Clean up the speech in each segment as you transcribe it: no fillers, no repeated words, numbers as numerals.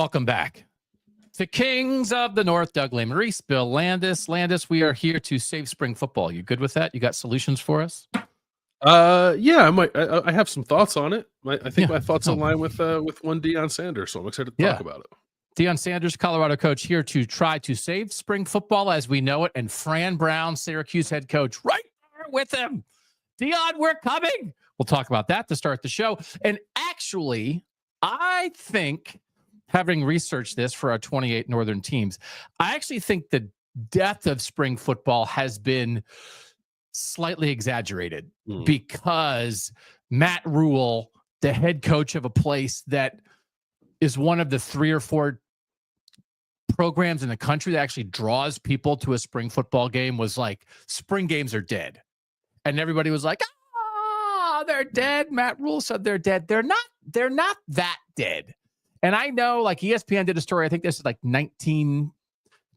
Welcome back to Kings of the North. Doug Lesmerises, Bill Landis. Landis, we are here to save spring football. You good with that? You got solutions for us? Yeah, I have some thoughts on it. I think my thoughts align with one Deion Sanders, so I'm excited to talk about it. Deion Sanders, Colorado coach, here to try to save spring football as we know it, and Fran Brown, Syracuse head coach, right there with him. Deion, we're coming. We'll talk about that to start the show. And actually, I think, having researched this for our 28 Northern teams, I actually think the death of spring football has been slightly exaggerated because Matt Rule, the head coach of a place that is one of the 3 or 4 programs in the country that actually draws people to a spring football game, was like, spring games are dead. And everybody was like, they're dead. Matt Rule said they're dead. They're not that dead. And I know, like, ESPN did a story. I think this is like 19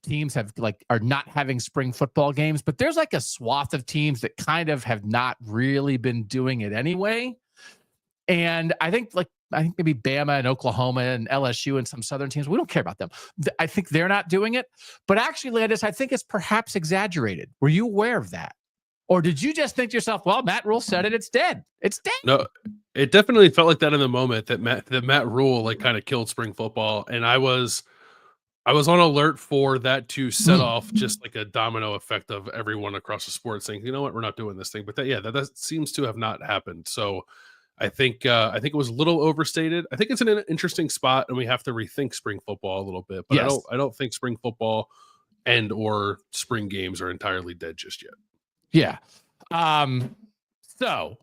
teams are not having spring football games, but there's like a swath of teams that kind of have not really been doing it anyway. And I think maybe Bama and Oklahoma and LSU and some Southern teams, we don't care about them. I think they're not doing it. But actually, Landis, I think it's perhaps exaggerated. Were you aware of that? Or did you just think to yourself, well, Matt Rule said it, it's dead. It's dead. No, it definitely felt like that in the moment, that Matt Rule like kind of killed spring football. And I was on alert for that to set off just like a domino effect of everyone across the sport saying, you know what, we're not doing this thing. But that seems to have not happened. So I think it was a little overstated. I think it's in an interesting spot, and we have to rethink spring football a little bit. But yes. I don't think spring football and or spring games are entirely dead just yet. Yeah. So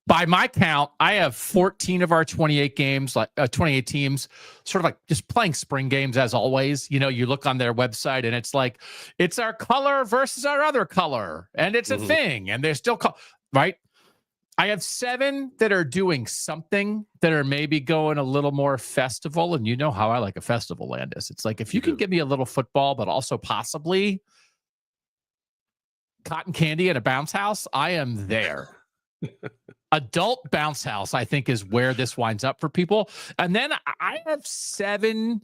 by my count, I have 14 of our 28 games, 28 teams, sort of like just playing spring games as always. You know, you look on their website and it's like, it's our color versus our other color, and it's a thing, and they're still right. I have 7 that are doing something, that are maybe going a little more festival. And you know how I like a festival, Landis. It's like, if you can give me a little football, but also possibly cotton candy at a bounce house, I am there. Adult bounce house, I think, is where this winds up for people. And then I have 7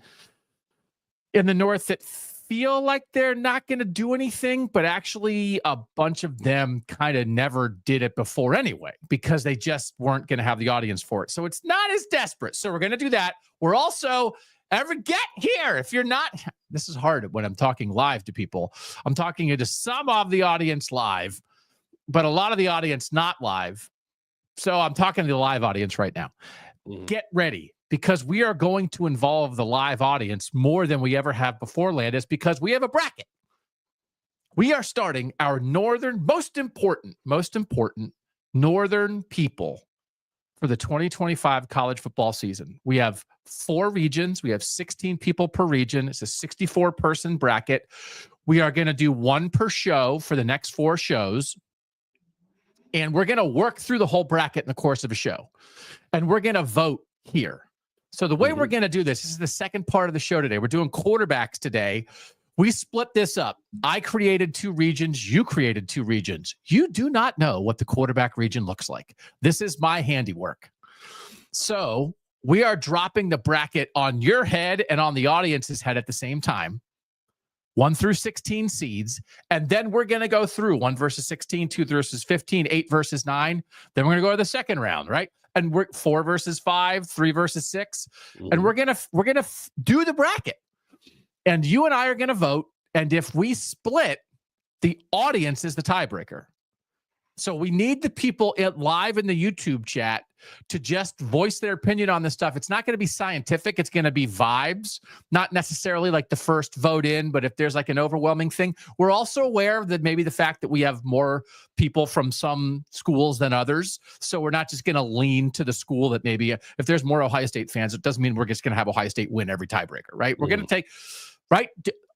in the North that feel like they're not going to do anything, but actually a bunch of them kind of never did it before anyway, because they just weren't going to have the audience for it. So it's not as desperate. So we're going to do that. We're also get here. If you're not, this is hard when I'm talking live to people. I'm talking to some of the audience live, but a lot of the audience not live. So I'm talking to the live audience right now. Get ready, because we are going to involve the live audience more than we ever have before, Landis, because we have a bracket. We are starting our most important northern people for the 2025 college football season. We have 4 regions. We have 16 people per region. It's a 64-person bracket. We are going to do 1 per show for the next 4 shows. And we're going to work through the whole bracket in the course of a show. And we're going to vote here. So the way we're going to do this is the second part of the show today. We're doing quarterbacks today. We split this up. I created 2 regions. You created 2 regions. You do not know what the quarterback region looks like. This is my handiwork. So we are dropping the bracket on your head and on the audience's head at the same time. 1 through 16 seeds. And then we're going to go through 1 versus 16, 2 versus 15, 8 versus 9. Then we're going to go to the second round, right? And we're 4 versus 5, 3 versus 6. And we're going to do the bracket. And you and I are going to vote. And if we split, the audience is the tiebreaker. So we need the people live in the YouTube chat to just voice their opinion on this stuff. It's not going to be scientific. It's going to be vibes, not necessarily like the first vote in, but if there's like an overwhelming thing. We're also aware of that maybe the fact that we have more people from some schools than others. So we're not just going to lean to the school that maybe if there's more Ohio State fans, it doesn't mean we're just going to have Ohio State win every tiebreaker, right? We're going to take, right?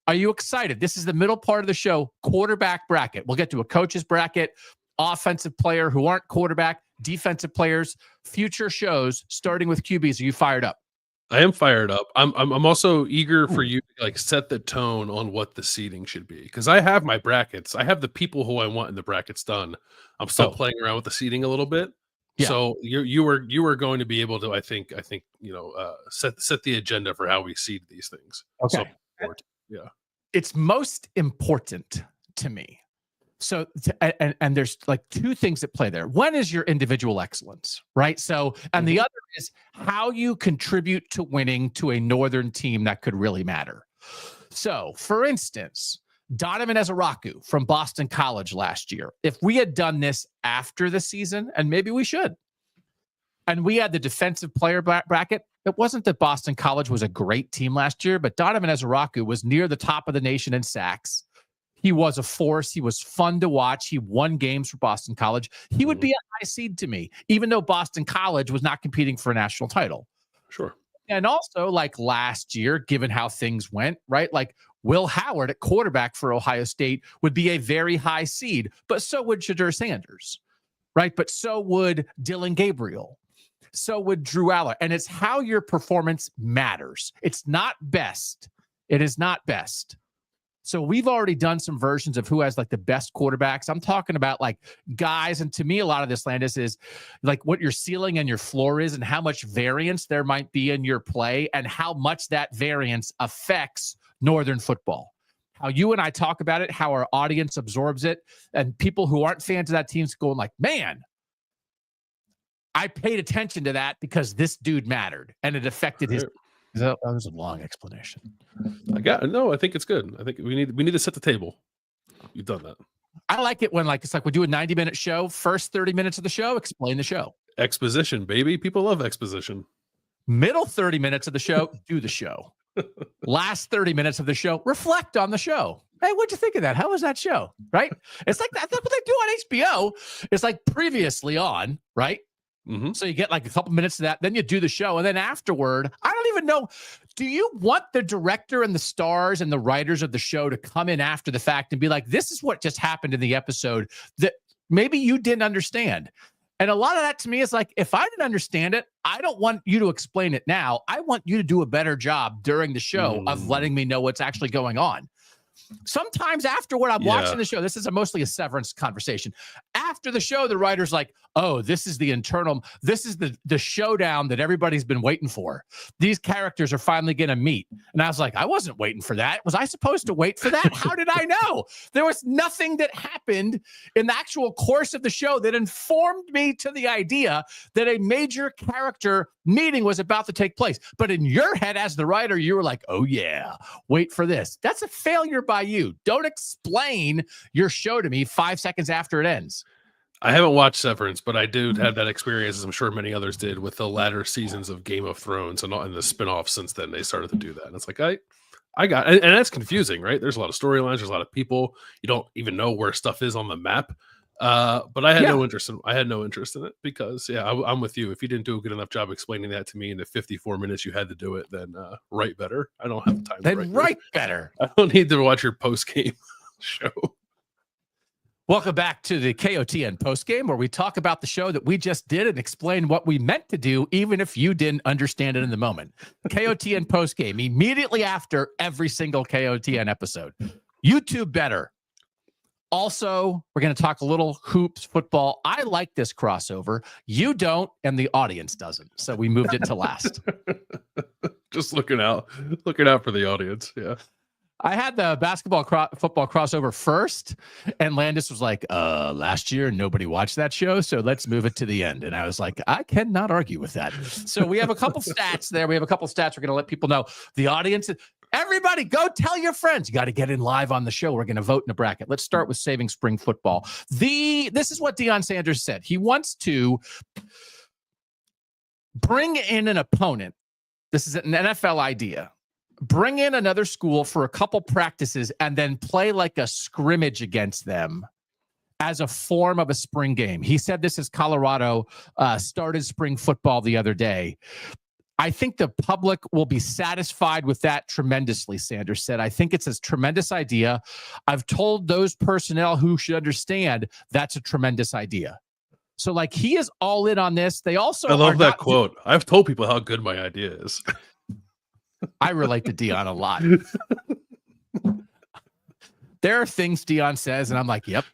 Are you excited? This is the middle part of the show, quarterback bracket. We'll get to a coach's bracket, offensive player who aren't quarterback, defensive players, future shows, starting with QBs. Are you fired up? I am fired up. I'm also eager for you to like set the tone on what the seating should be, because I have my brackets. I have the people who I want in the brackets done. I'm still playing around with the seating a little bit. Yeah. So you were going to be able to, I think, set the agenda for how we seed these things. Okay. So, yeah. It's most important to me. So, and there's like two things that play there. One is your individual excellence, right? So, and the other is how you contribute to winning to a Northern team that could really matter. So, for instance, Donovan Ezaraku from Boston College last year, if we had done this after the season, and maybe we should, and we had the defensive player bracket, it wasn't that Boston College was a great team last year, but Donovan Ezaraku was near the top of the nation in sacks. He was a force. He was fun to watch. He won games for Boston College. He would be a high seed to me, even though Boston College was not competing for a national title. Sure. And also, like last year, given how things went, right? Like Will Howard at quarterback for Ohio State would be a very high seed, but so would Shadur Sanders, right? But so would Dylan Gabriel. So would Drew Aller. And it's how your performance matters. It's not best. It is not best. So we've already done some versions of who has like the best quarterbacks. I'm talking about like guys. And to me, a lot of this, Landis, is like what your ceiling and your floor is and how much variance there might be in your play and how much that variance affects Northern football. How you and I talk about it, how our audience absorbs it, and people who aren't fans of that team's going like, man, I paid attention to that because this dude mattered and it affected his. That was a long explanation. I think it's good. I think we need to set the table. You've done that. I like it when it's like we do a 90-minute show. First 30 minutes of the show, explain the show. Exposition, baby. People love exposition. Middle 30 minutes of the show, do the show. Last 30 minutes of the show, reflect on the show. Hey, what'd you think of that? How was that show? Right? It's like that's what they do on HBO. It's like previously on, right? Mm-hmm. So you get like a couple minutes of that, then you do the show, and then afterward, I don't even know. Do you want the director and the stars and the writers of the show to come in after the fact and be like, this is what just happened in the episode that maybe you didn't understand? And a lot of that to me is like, if I didn't understand it, I don't want you to explain it now. I want you to do a better job during the show of letting me know what's actually going on. Sometimes afterward, I'm watching the show. This is mostly a Severance conversation. After the show, the writer's like, oh, this is the internal, this is the showdown that everybody's been waiting for. These characters are finally going to meet. And I was like, I wasn't waiting for that. Was I supposed to wait for that? How did I know? There was nothing that happened in the actual course of the show that informed me to the idea that a major character meeting was about to take place. But in your head as the writer, you were like, oh yeah, wait for this. That's a failure by you. Don't explain your show to me 5 seconds after it ends. I haven't watched Severance, but I do have that experience, as I'm sure many others did, with the latter seasons of Game of Thrones and the spinoffs since then. They started to do that. And it's like, I got, and that's confusing, right? There's a lot of storylines. There's a lot of people. You don't even know where stuff is on the map. But I had no interest in it because I'm with you. If you didn't do a good enough job explaining that to me in the 54 minutes you had to do it, then write better. I don't have the time to write better. I don't need to watch your post-game show. Welcome back to the KOTN postgame, where we talk about the show that we just did and explain what we meant to do, even if you didn't understand it in the moment. KOTN postgame, immediately after every single KOTN episode. YouTube better. Also, we're going to talk a little hoops, football. I like this crossover. You don't, and the audience doesn't. So we moved it to last. Just looking out for the audience. Yeah. I had the football crossover first, and Landis was like, last year, nobody watched that show, so let's move it to the end. And I was like, I cannot argue with that. So we have a couple stats there. We're going to let people know. The audience, everybody, go tell your friends. You got to get in live on the show. We're going to vote in a bracket. Let's start with saving spring football. This is what Deion Sanders said. He wants to bring in an opponent. This is an NFL idea. Bring in another school for a couple practices and then play like a scrimmage against them as a form of a spring game. He said this as Colorado started spring football the other day. I think the public will be satisfied with that tremendously, Sanders said. I think it's a tremendous idea. I've told those personnel who should understand that's a tremendous idea. So, like, he is all in on this. They also I love that quote. I've told people how good my idea is. I relate to Deion a lot. There are things Deion says, and I'm like, yep,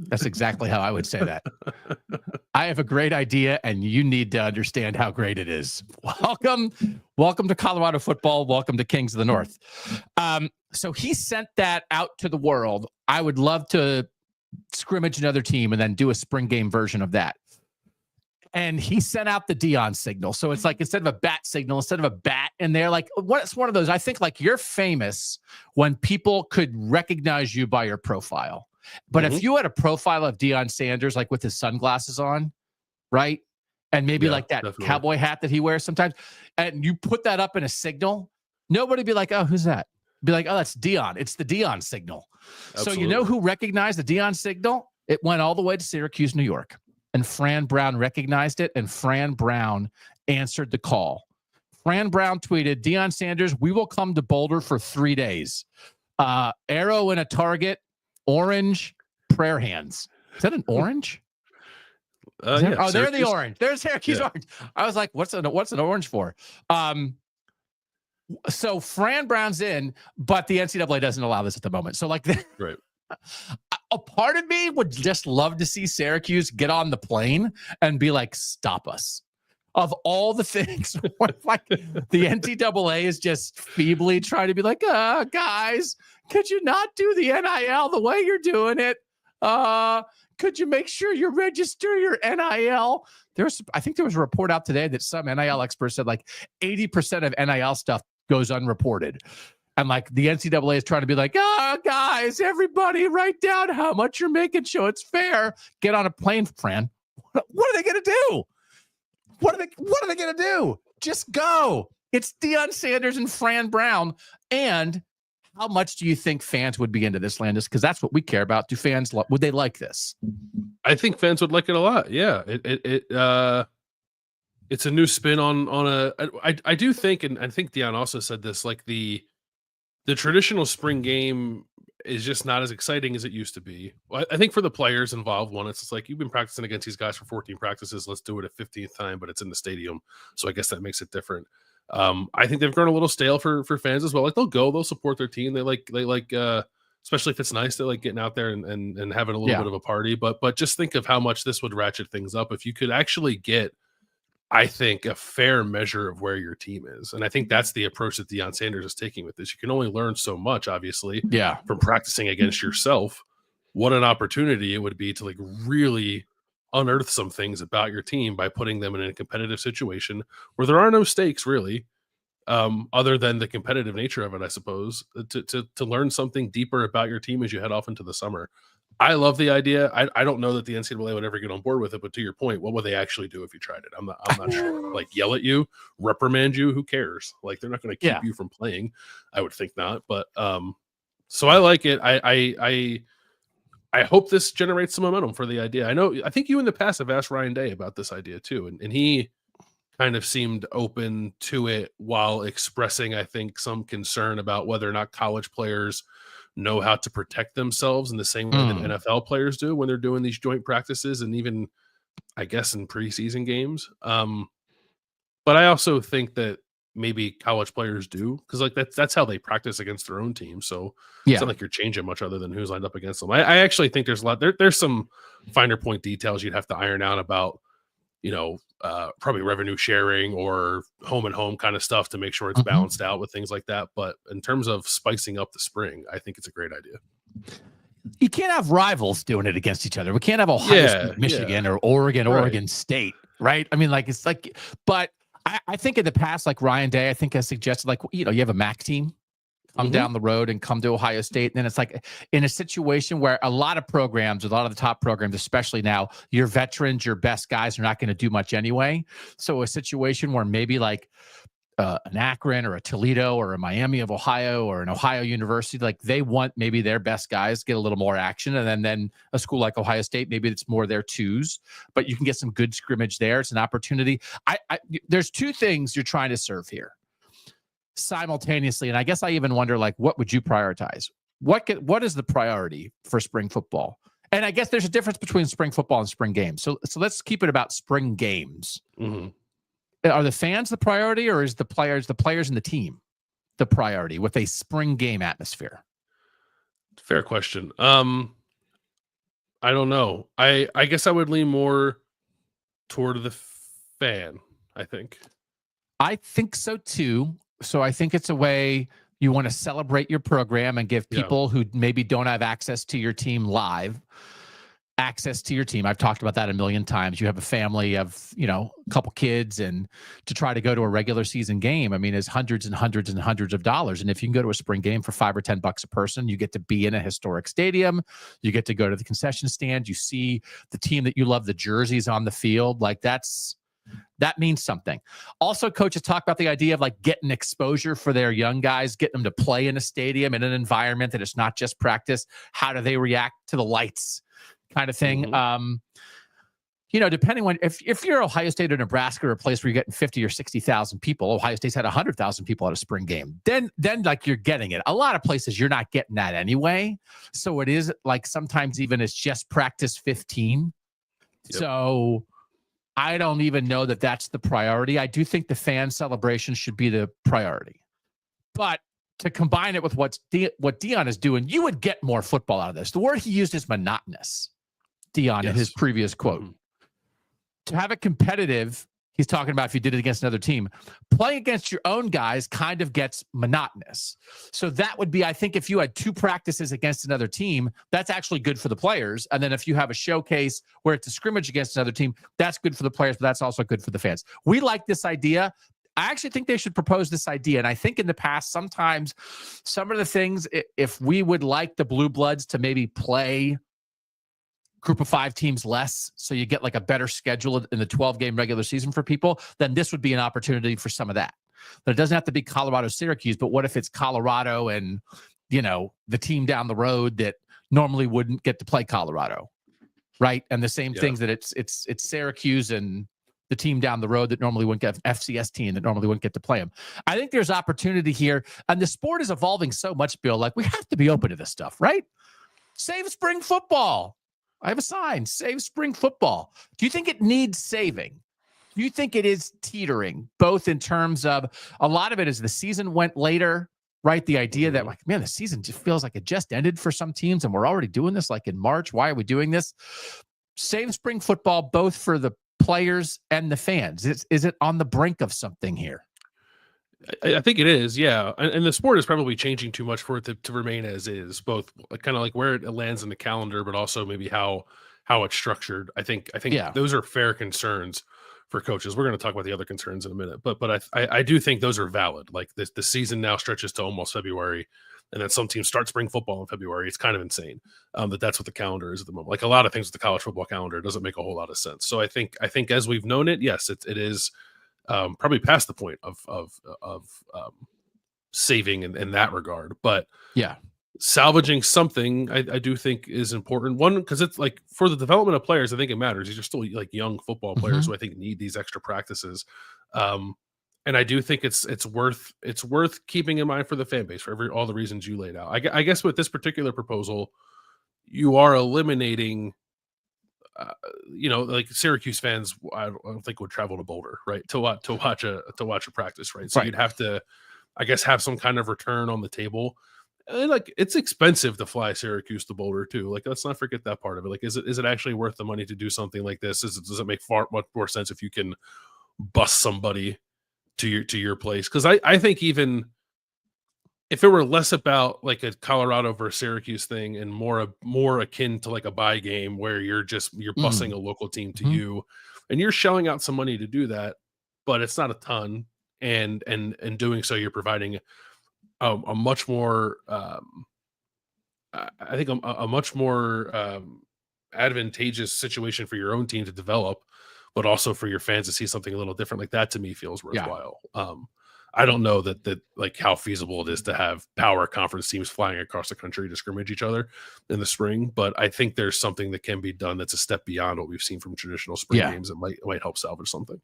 that's exactly how I would say that. I have a great idea, and you need to understand how great it is. Welcome to Colorado football. Welcome to Kings of the North. So he sent that out to the world. I would love to scrimmage another team and then do a spring game version of that. And he sent out the Deion signal. So it's like, instead of a bat signal, instead of a bat, and they're like, what's one of those? I think like you're famous when people could recognize you by your profile. But if you had a profile of Deion Sanders, like with his sunglasses on, right? And maybe like that cowboy hat that he wears sometimes, and you put that up in a signal, nobody be like, oh, who's that? Be like, oh, that's Deion. It's the Deion signal. Absolutely. So you know who recognized the Deion signal? It went all the way to Syracuse, New York. And Fran Brown recognized it, and Fran Brown answered the call. Fran Brown tweeted, Deion Sanders, we will come to Boulder for 3 days. Arrow in a target, orange, prayer hands. Is that an orange? Yeah, they're the orange. There's Syracuse orange. I was like, what's an orange for? So Fran Brown's in, but the NCAA doesn't allow this at the moment. So like, right. A part of me would just love to see Syracuse get on the plane and be like, stop us. Of all the things, like the NCAA is just feebly trying to be like, guys, could you not do the NIL the way you're doing it? Could you make sure you register your NIL? I think there was a report out today that some NIL experts said like 80% of NIL stuff goes unreported. And like the NCAA is trying to be like, guys, everybody write down how much you're making, show it's fair. Get on a plane, Fran. What are they going to do? What are they going to do? Just go. It's Deion Sanders and Fran Brown. And how much do you think fans would be into this, Landis? Because that's what we care about. Do fans would they like this? I think fans would like it a lot. Yeah, it's a new spin on a. I do think, and I think Deion also said this, like the traditional spring game is just not as exciting as it used to be. I think for the players involved, it's just like, you've been practicing against these guys for 14 practices. Let's do it a 15th time, but it's in the stadium. So I guess that makes it different. I think they've grown a little stale for fans as well. Like they'll support their team. They like, especially if it's nice, to like getting out there and having a little bit of a party. But just think of how much this would ratchet things up if you could actually get, I think, a fair measure of where your team is. And I think that's the approach that Deion Sanders is taking with this. You can only learn so much, obviously, from practicing against yourself. What an opportunity it would be to like really unearth some things about your team by putting them in a competitive situation where there are no stakes really, other than the competitive nature of it, I suppose, to learn something deeper about your team as you head off into the summer. I love the idea. I don't know that the NCAA would ever get on board with it, but to your point, what would they actually do if you tried it? I'm not sure. Like yell at you, reprimand you, who cares? Like they're not going to keep you from playing. I would think not. But so I like it. I hope this generates some momentum for the idea. I think you in the past have asked Ryan Day about this idea too, and he kind of seemed open to it while expressing, I think, some concern about whether or not college players know how to protect themselves in the same way that NFL players do when they're doing these joint practices and even, I guess, in preseason games. But I also think that maybe college players do, because like that's how they practice against their own team. So it's not like you're changing much other than who's lined up against them. I actually think there's a lot there's some finer point details you'd have to iron out about, probably revenue sharing or home and home kind of stuff to make sure it's balanced out with things like that. But in terms of spicing up the spring, I think it's a great idea. You can't have rivals doing it against each other. We can't have Ohio State, Michigan, or Oregon State, right? I mean, like, it's like, but I think in the past, like Ryan Day, I think has suggested, like, you have a MAC team come down the road and come to Ohio State. And then it's like in a situation where a lot of programs, a lot of the top programs, especially now, your veterans, your best guys are not going to do much anyway. So a situation where maybe like an Akron or a Toledo or a Miami of Ohio or an Ohio University, like they want maybe their best guys get a little more action. And then a school like Ohio State, maybe it's more their twos, but you can get some good scrimmage there. It's an opportunity. There's two things you're trying to serve here simultaneously. And I guess I even wonder, like, what would you prioritize? What is the priority for spring football? And I guess there's a difference between spring football and spring games. So let's keep it about spring games. Are the fans the priority, or is the players and the team the priority with a spring game atmosphere? Fair question. I don't know. I guess I would lean more toward the fan, I think. I think so too. So I think it's a way you want to celebrate your program and give people who maybe don't have access to your team live access to your team. I've talked about that a million times. You have a family of, a couple kids, and to try to go to a regular season game, I mean, is hundreds and hundreds and hundreds of dollars. And if you can go to a spring game for $5 or $10 a person, you get to be in a historic stadium. You get to go to the concession stand. You see the team that you love, the jerseys on the field. Like that means something. Also, coaches talk about the idea of like getting exposure for their young guys, getting them to play in a stadium, in an environment that it's not just practice. How do they react to the lights? Kind of thing. Depending on if you're Ohio State or Nebraska, or a place where you're getting 50 or 60,000 people, Ohio State's had 100,000 people at a spring game. Then like you're getting it. A lot of places you're not getting that anyway. So it is like sometimes even it's just practice 15. Yep. So I don't even know that that's the priority. I do think the fan celebration should be the priority, but to combine it with what Deion is doing, you would get more football out of this. The word he used is monotonous. Deion in his previous quote. To have it competitive, he's talking about if you did it against another team. Playing against your own guys kind of gets monotonous. So that would be, I think, if you had 2 practices against another team, that's actually good for the players. And then if you have a showcase where it's a scrimmage against another team, that's good for the players, but that's also good for the fans. We like this idea. I actually think they should propose this idea. And I think in the past, sometimes some of the things, if we would like the Blue Bloods to maybe play group of 5 teams less, so you get like a better schedule in the 12-game regular season for people, then this would be an opportunity for some of that. But it doesn't have to be Colorado, Syracuse, but what if it's Colorado and, the team down the road that normally wouldn't get to play Colorado, right? And the same things that it's Syracuse and the team down the road that normally wouldn't get FCS team that normally wouldn't get to play them. I think there's opportunity here, and the sport is evolving so much, Bill. Like we have to be open to this stuff, right? Save spring football. I have a sign, save spring football. Do you think it needs saving? Do you think it is teetering, both in terms of a lot of it is the season went later, right? The idea that like, man, the season just feels like it just ended for some teams and we're already doing this like in March. Why are we doing this? Save spring football, both for the players and the fans. Is it on the brink of something here? I think it is, yeah. And the sport is probably changing too much for it to remain as is, both kind of like where it lands in the calendar, but also maybe how it's structured. I think those are fair concerns for coaches. We're going to talk about the other concerns in a minute, but I do think those are valid. Like the season now stretches to almost February, and then some teams start spring football in February. It's kind of insane that's what the calendar is at the moment. Like a lot of things with the college football calendar doesn't make a whole lot of sense. So I think as we've known it, yes, it is. Probably past the point of saving in that regard, but salvaging something I do think is important. One, because it's like for the development of players, I think it matters. These are still like young football players who I think need these extra practices, and I do think it's worth keeping in mind for the fan base for all the reasons you laid out. I guess with this particular proposal, you are eliminating. Like Syracuse fans, I don't think would travel to Boulder, right, to watch a practice, right? So you'd have to, I guess, have some kind of return on the table. And like it's expensive to fly Syracuse to Boulder too. Like let's not forget that part of it. Like is it actually worth the money to do something like this? Does it make much more sense if you can bus somebody to your place? Because I think even if it were less about like a Colorado versus Syracuse thing and more akin to like a bye game where you're busing a local team to you and you're shelling out some money to do that, but it's not a ton. And doing so, you're providing a much more, I think a much more advantageous situation for your own team to develop, but also for your fans to see something a little different. Like that to me feels worthwhile. I don't know that like how feasible it is to have power conference teams flying across the country to scrimmage each other in the spring, but I think there's something that can be done that's a step beyond what we've seen from traditional spring games that might help salvage something.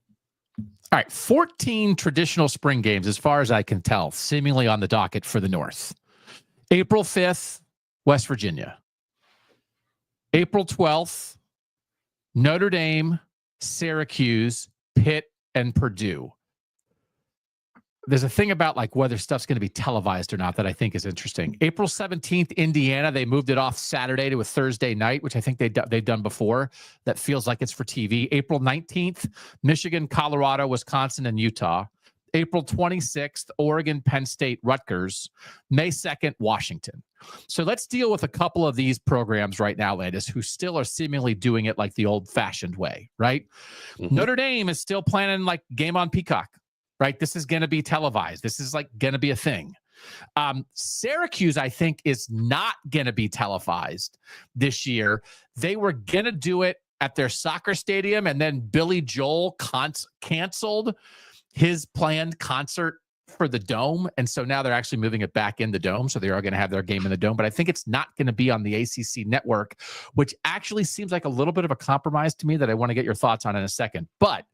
All right, 14 traditional spring games, as far as I can tell, seemingly on the docket for the North. April 5th, West Virginia. April 12th, Notre Dame, Syracuse, Pitt, and Purdue. there's a thing about like whether stuff's going to be televised or not that I think is interesting. April 17th, Indiana, they moved it off Saturday to a Thursday night, which I think they've done before. That feels like it's for TV. April 19th, Michigan, Colorado, Wisconsin, and Utah. April 26th, Oregon, Penn State, Rutgers. May 2nd, Washington. So let's deal with a couple of these programs right now, Landis, who still are seemingly doing it like the old-fashioned way, right? Mm-hmm. Notre Dame is still planning like game on Peacock, right? This is going to be televised. This is like going to be a thing. Syracuse, I think, is not going to be televised this year. They were going to do it at their soccer stadium, and then Billy Joel canceled his planned concert for the Dome. And so now they're actually moving it back in the Dome. So they are going to have their game in the Dome, but I think it's not going to be on the ACC network, which actually seems like a little bit of a compromise to me that I want to get your thoughts on in a second. But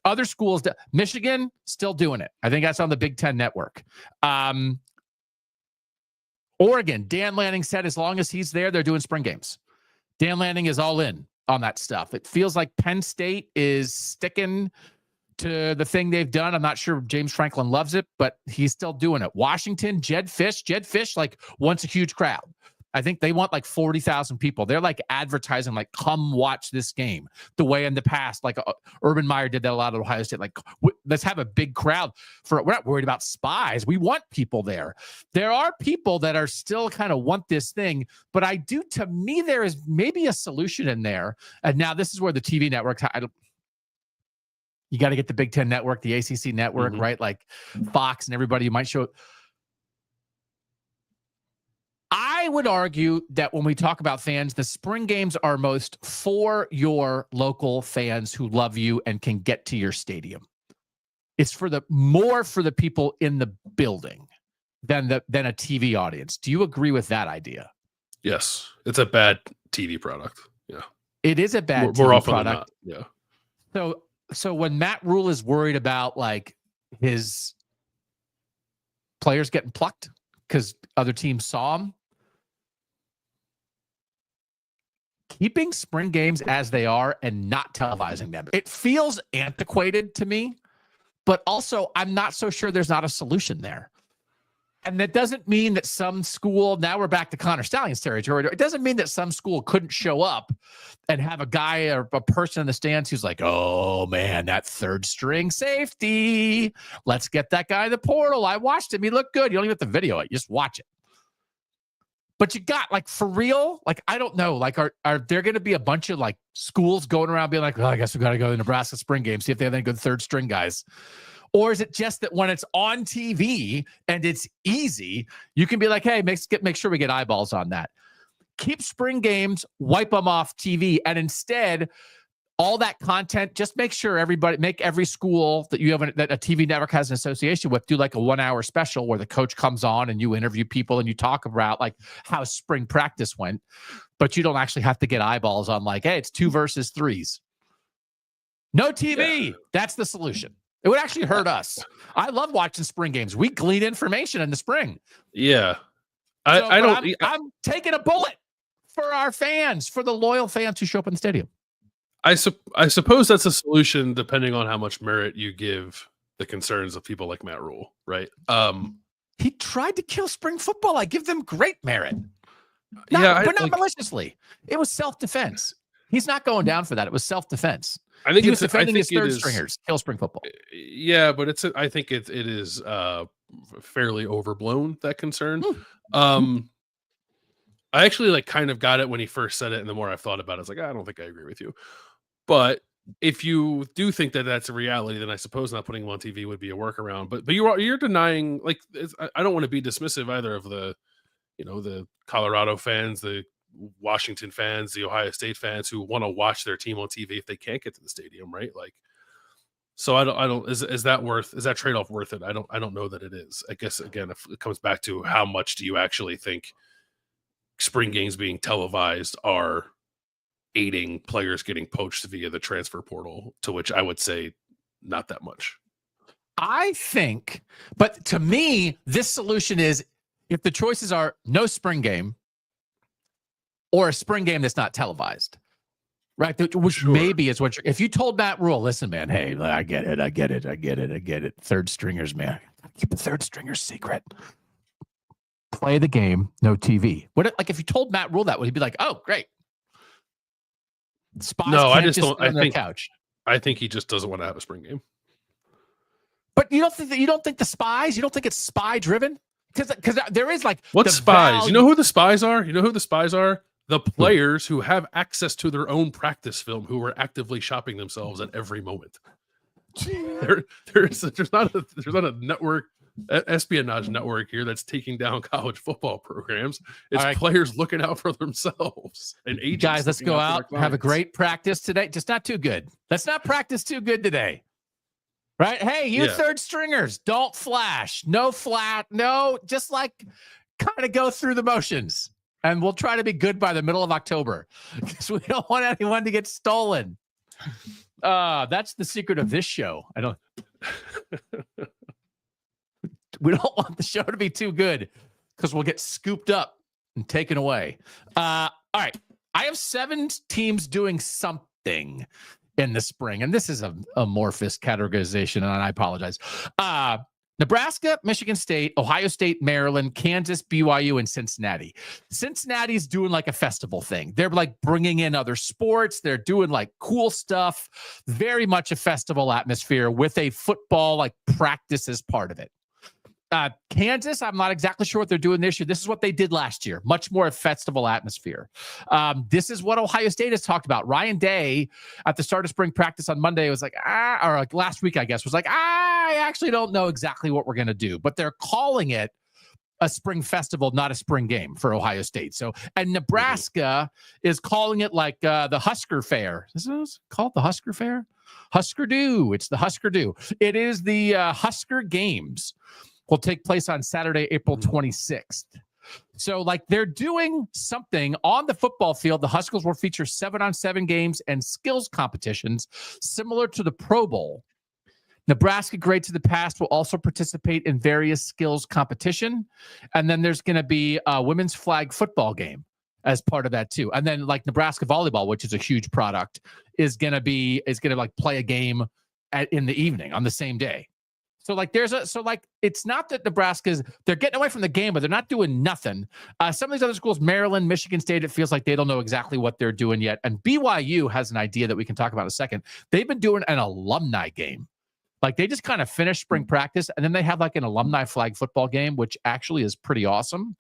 other schools, Michigan, still doing it. I think that's on the Big Ten network. Oregon, Dan Lanning said as long as he's there, they're doing spring games. Dan Lanning is all in on that stuff. It feels like Penn State is sticking to the thing they've done. I'm not sure James Franklin loves it, but he's still doing it. Washington, Jed Fish like wants a huge crowd. I think they want like 40,000 people. They're like advertising, like, come watch this game. The way in the past, like Urban Meyer did that a lot at Ohio State. Like, let's have a big crowd we're not worried about spies. We want people there. There are people that are still kind of want this thing, but to me, there is maybe a solution in there. And now this is where the TV networks, you got to get the Big Ten network, the ACC network, mm-hmm. right? Like Fox and everybody you might show. I would argue that when we talk about fans, the spring games are most for your local fans who love you and can get to your stadium. It's more for the people in the building than a TV audience. Do you agree with that idea? Yes. It's a bad TV product. Yeah. It is a bad TV more often product. Than not. Yeah. So when Matt Rule is worried about like his players getting plucked because other teams saw him, keeping spring games as they are and not televising them, it feels antiquated to me, but also I'm not so sure there's not a solution there. And that doesn't mean that some school, now we're back to Connor Stalions territory. It doesn't mean that some school couldn't show up and have a guy or a person in the stands who's like, oh man, that third string safety. Let's get that guy in the portal. I watched him. He looked good. You don't even have to video it. You just watch it. But you got like, for real, like, I don't know, like, are there going to be a bunch of like schools going around being like, oh, I guess we got to go to the Nebraska spring game, see if they have any good third string guys. Or is it just that when it's on TV and it's easy, you can be like, hey, make sure we get eyeballs on that. Keep spring games, wipe them off TV, and instead, all that content, just make sure make every school that you have that a TV network has an association with, do like a 1 hour special where the coach comes on and you interview people and you talk about like how spring practice went, but you don't actually have to get eyeballs on like, hey, it's 2 versus 3s. No TV. Yeah. That's the solution. It would actually hurt us. I love watching spring games. We glean information in the spring. Yeah. I'm taking a bullet for our fans, for the loyal fans who show up in the stadium. I suppose that's a solution depending on how much merit you give the concerns of people like Matt Rule, right? He tried to kill spring football. I give them great merit. But not maliciously. It was self-defense. He's not going down for that. It was self-defense. I think he was defending his third stringers. Kill spring football. Yeah, but I think it is fairly overblown, that concern. I actually like kind of got it when he first said it, and the more I've thought about it, it's like, I don't think I agree with you. But if you do think that that's a reality, then I suppose not putting him on TV would be a workaround. But you're denying, like, I don't want to be dismissive either of the Colorado fans, the Washington fans, the Ohio State fans who want to watch their team on TV if they can't get to the stadium, right? Like, so I don't is that trade-off worth it? I don't know that it is. I guess again, if it comes back to how much do you actually think spring games being televised are aiding players getting poached via the transfer portal, to which I would say not that much. I think, but to me, this solution is if the choices are no spring game or a spring game that's not televised, right? Which sure. Maybe is what if you told Matt Rule, listen, man, hey, I get it. Third stringers, man, Keep the third stringer's secret. Play the game, no TV. Like if you told Matt Rule that, would he be like, "Oh, great"? Spies No, I can't just don't. sit on their couch. I think he just doesn't want to have a spring game. But you don't think the spies? You don't think it's spy driven? Because there is like what spies? You know who the spies are? You know who the spies are? The players who have access to their own practice film, who are actively shopping themselves at every moment. There's not a network, espionage network here that's taking down college football programs. It's players looking out for themselves. And agents. Guys, let's go out and have a great practice today. Just not too good. Let's not practice too good today. Right? Hey, you third stringers, don't flash. No flat. No, just like kind of go through the motions. And we'll try to be good by the middle of October because we don't want anyone to get stolen. That's the secret of this show. We don't want the show to be too good because we'll get scooped up and taken away. All right. I have 7 teams doing something in the spring, and this is a amorphous categorization, and I apologize. Nebraska, Michigan State, Ohio State, Maryland, Kansas, BYU, and Cincinnati. Cincinnati's doing like a festival thing. They're like bringing in other sports. They're doing like cool stuff. Very much a festival atmosphere with a football like practice as part of it. Kansas, I'm not exactly sure what they're doing this year. This is what they did last year. Much more a festival atmosphere. This is what Ohio State has talked about. Ryan Day at the start of spring practice on Monday was like, or like last week, I guess, was like, I actually don't know exactly what we're going to do, but they're calling it a spring festival, not a spring game for Ohio State. So, and Nebraska is calling it like the Husker Fair. Is this called the Husker Fair? Husker Do. It's the Husker Do. It is the Husker Games. Will take place on Saturday, April 26th. So, like, they're doing something on the football field. The Huskers will feature 7-on-7 games and skills competitions similar to the Pro Bowl. Nebraska Greats of the Past will also participate in various skills competition. And then there's going to be a women's flag football game as part of that too. And then like Nebraska volleyball, which is a huge product, is going to like play a game in the evening on the same day. So like it's not that they're getting away from the game, but they're not doing nothing. Some of these other schools, Maryland, Michigan State, it feels like they don't know exactly what they're doing yet. And BYU has an idea that we can talk about in a second. They've been doing an alumni game. Like they just kind of finished spring practice and then they have like an alumni flag football game, which actually is pretty awesome.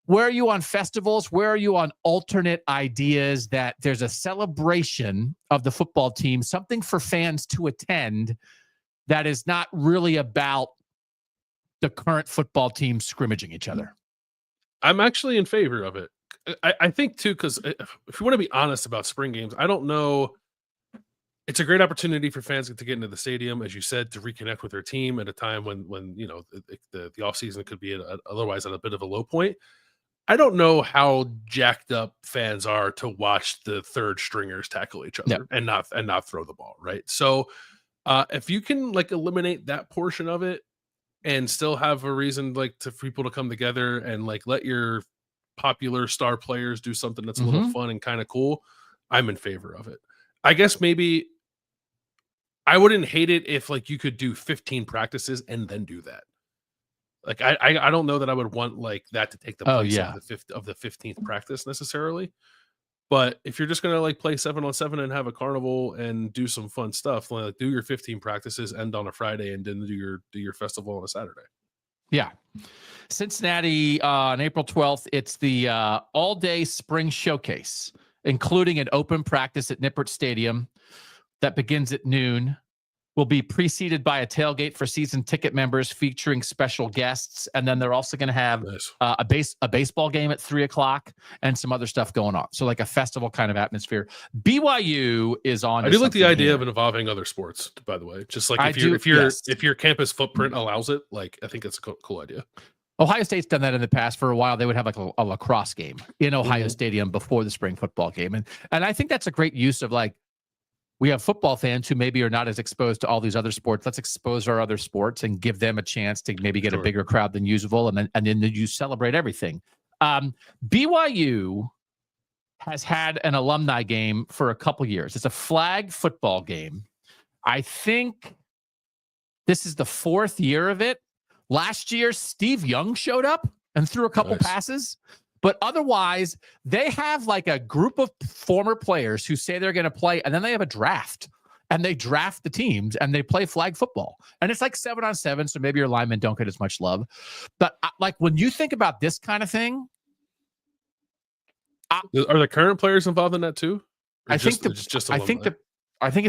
Where are you on festivals? Where are you on alternate ideas that there's a celebration of the football team, something for fans to attend that is not really about the current football team scrimmaging each other? I'm actually in favor of it. I think too, because if you want to be honest about spring games, I don't know. It's a great opportunity for fans to get into the stadium, as you said, to reconnect with their team at a time when you know the offseason could be otherwise at a bit of a low point. I don't know how jacked up fans are to watch the third stringers tackle each other and not throw the ball, right? So if you can like eliminate that portion of it and still have a reason like for people to come together and like let your popular star players do something that's a little fun and kind of cool, I'm in favor of it. I guess maybe I wouldn't hate it if like you could do 15 practices and then do that. Like I don't know that I would want like that to take the place of the 15th practice necessarily. But if you're just gonna like play 7-on-7 and have a carnival and do some fun stuff, like do your 15 practices, end on a Friday, and then do your festival on a Saturday. Yeah. Cincinnati on April 12th, it's the all-day spring showcase, including an open practice at Nippert Stadium that begins at noon. Will be preceded by a tailgate for season ticket members featuring special guests. And then they're also going to have a baseball game at 3:00 and some other stuff going on. So like a festival kind of atmosphere. BYU is on. I do like the idea of involving other sports, by the way. Just like if your campus footprint allows it, like I think it's a cool idea. Ohio State's done that in the past. For a while, they would have like a lacrosse game in Ohio Stadium before the spring football game. And I think that's a great use of like, we have football fans who maybe are not as exposed to all these other sports. Let's expose our other sports and give them a chance to maybe get a bigger crowd than usual. And then you celebrate everything. BYU has had an alumni game for a couple years. It's a flag football game. I think this is the 4th year of it. Last year, Steve Young showed up and threw a couple passes. But otherwise, they have like a group of former players who say they're going to play, and then they have a draft. And they draft the teams and they play flag football. And it's like 7-on-7, so maybe your linemen don't get as much love. But like when you think about this kind of thing, are the current players involved in that too? I think it's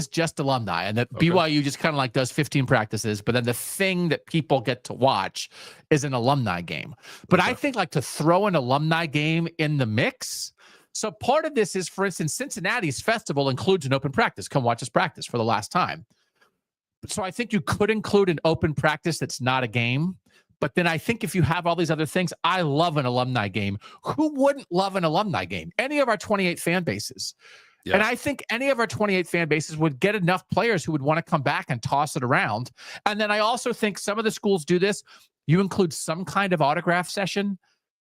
just alumni, and that BYU just kind of like does 15 practices, but then the thing that people get to watch is an alumni game. But I think like to throw an alumni game in the mix. So part of this is, for instance, Cincinnati's festival includes an open practice. Come watch us practice for the last time. So I think you could include an open practice that's not a game. But then I think if you have all these other things, I love an alumni game. Who wouldn't love an alumni game? Any of our 28 fan bases. Yeah. And I think any of our 28 fan bases would get enough players who would want to come back and toss it around. And then I also think some of the schools do this. You include some kind of autograph session.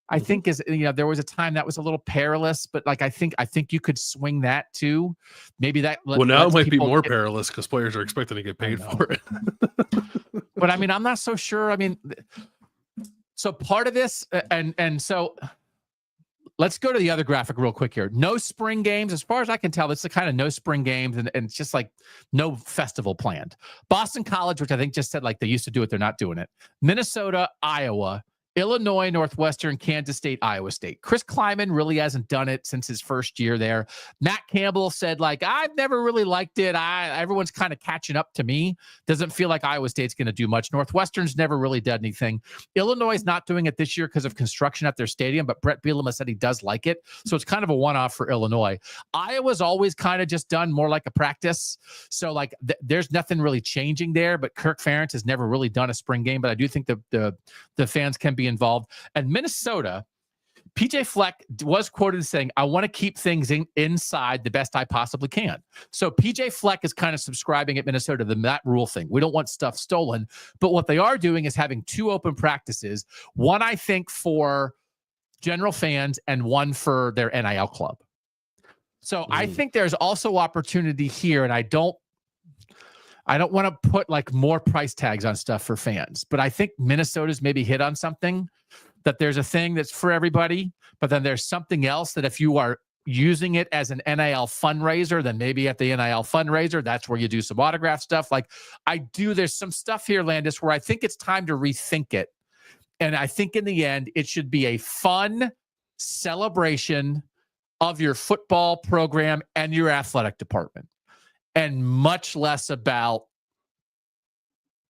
I think there was a time that was a little perilous, but like I think you could swing that too. Maybe that. Now it might be more perilous because players are expecting to get paid for it. But I mean, I'm not so sure. I mean, so part of this, and so let's go to the other graphic real quick here. No spring games, as far as I can tell. It's the kind of no spring games, and it's just like no festival planned. Boston College, which I think just said like they used to do it, they're not doing it. Minnesota, Iowa, Illinois, Northwestern, Kansas State, Iowa State. Chris Kleiman really hasn't done it since his first year there. Matt Campbell said, like, I've never really liked it. Everyone's kind of catching up to me. Doesn't feel like Iowa State's going to do much. Northwestern's never really done anything. Illinois is not doing it this year because of construction at their stadium, but Brett Bielema said he does like it. So it's kind of a one-off for Illinois. Iowa's always kind of just done more like a practice. So like there's nothing really changing there, but Kirk Ferentz has never really done a spring game, but I do think the fans can be involved. And Minnesota, PJ Fleck was quoted as saying, I want to keep things inside the best I possibly can. So PJ Fleck is kind of subscribing at Minnesota to that rule thing. We don't want stuff stolen. But what they are doing is having 2 open practices, one, I think, for general fans and one for their NIL club. So I think there's also opportunity here, and I don't want to put like more price tags on stuff for fans, but I think Minnesota's maybe hit on something, that there's a thing that's for everybody, but then there's something else that if you are using it as an NIL fundraiser, then maybe at the NIL fundraiser, that's where you do some autograph stuff. Like there's some stuff here, Landis, where I think it's time to rethink it. And I think in the end, it should be a fun celebration of your football program and your athletic department, and much less about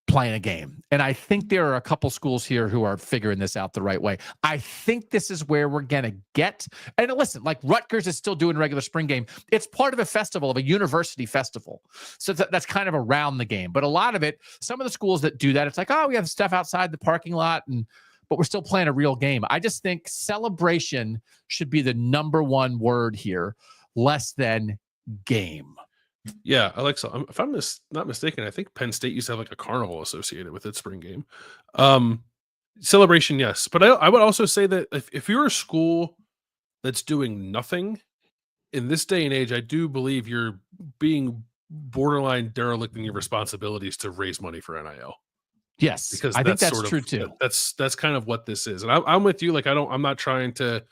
playing a game. And I think there are a couple schools here who are figuring this out the right way. I think this is where we're going to get. And listen, like Rutgers is still doing regular spring game. It's part of a festival, of a university festival. So that's kind of around the game. But a lot of it, some of the schools that do that, it's like, oh, we have stuff outside the parking lot, but we're still playing a real game. I just think celebration should be the number one word here, less than game. Yeah, Alexa, if I'm not mistaken, I think Penn State used to have like a carnival associated with its spring game. Celebration, yes. But I would also say that if you're a school that's doing nothing in this day and age, I do believe you're being borderline derelict in your responsibilities to raise money for NIL. Yes, because I think that's true too. That's kind of what this is. And I'm with you. Like, I'm not trying to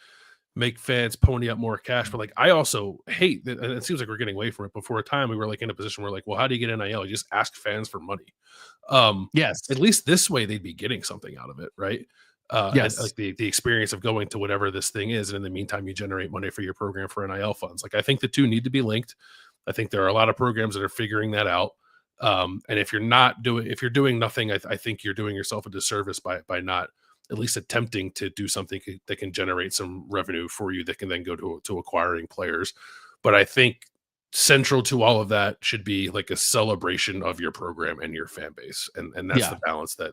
make fans pony up more cash, but like I also hate that, and it seems like we're getting away from it. But for a time, we were like in a position where like, well, how do you get NIL? You just ask fans for money. Yes, at least this way they'd be getting something out of it, right? Yes, like the experience of going to whatever this thing is, and in the meantime, you generate money for your program for NIL funds. Like I think the two need to be linked. I think there are a lot of programs that are figuring that out. And if you're doing nothing, I think you're doing yourself a disservice by not at least attempting to do something that can generate some revenue for you that can then go to acquiring players. But I think central to all of that should be like a celebration of your program and your fan base. And that's the balance that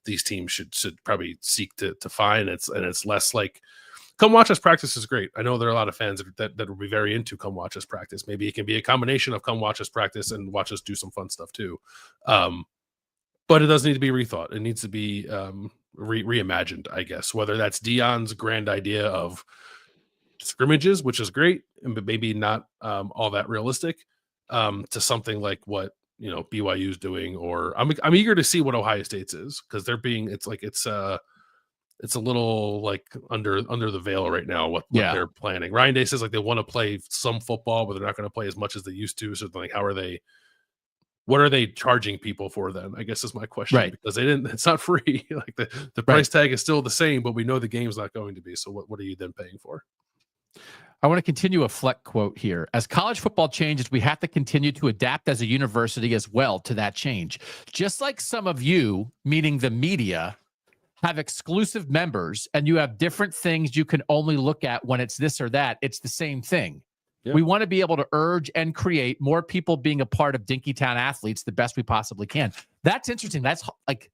these teams should probably seek to find. It's less like, come watch us practice is great. I know there are a lot of fans that will be very into come watch us practice. Maybe it can be a combination of come watch us practice and watch us do some fun stuff too. But it does need to be rethought. It needs to be reimagined, I guess, whether that's Deion's grand idea of scrimmages, which is great, but maybe not all that realistic, to something like what BYU's doing, or I'm eager to see what Ohio State's is, because it's a little like under the veil right now what they're planning. Ryan Day says like they want to play some football, but they're not going to play as much as they used to. So like, what are they charging people for then? I guess is my question, right? Because it's not free. Like the price tag is still the same, but we know the game's not going to be. So what are you then paying for? I want to continue a Fleck quote here. As college football changes, we have to continue to adapt as a university as well to that change. Just like some of you, meaning the media, have exclusive members and you have different things you can only look at when it's this or that, it's the same thing. Yep. We want to be able to urge and create more people being a part of Dinkytown Athletes the best we possibly can. That's interesting. That's like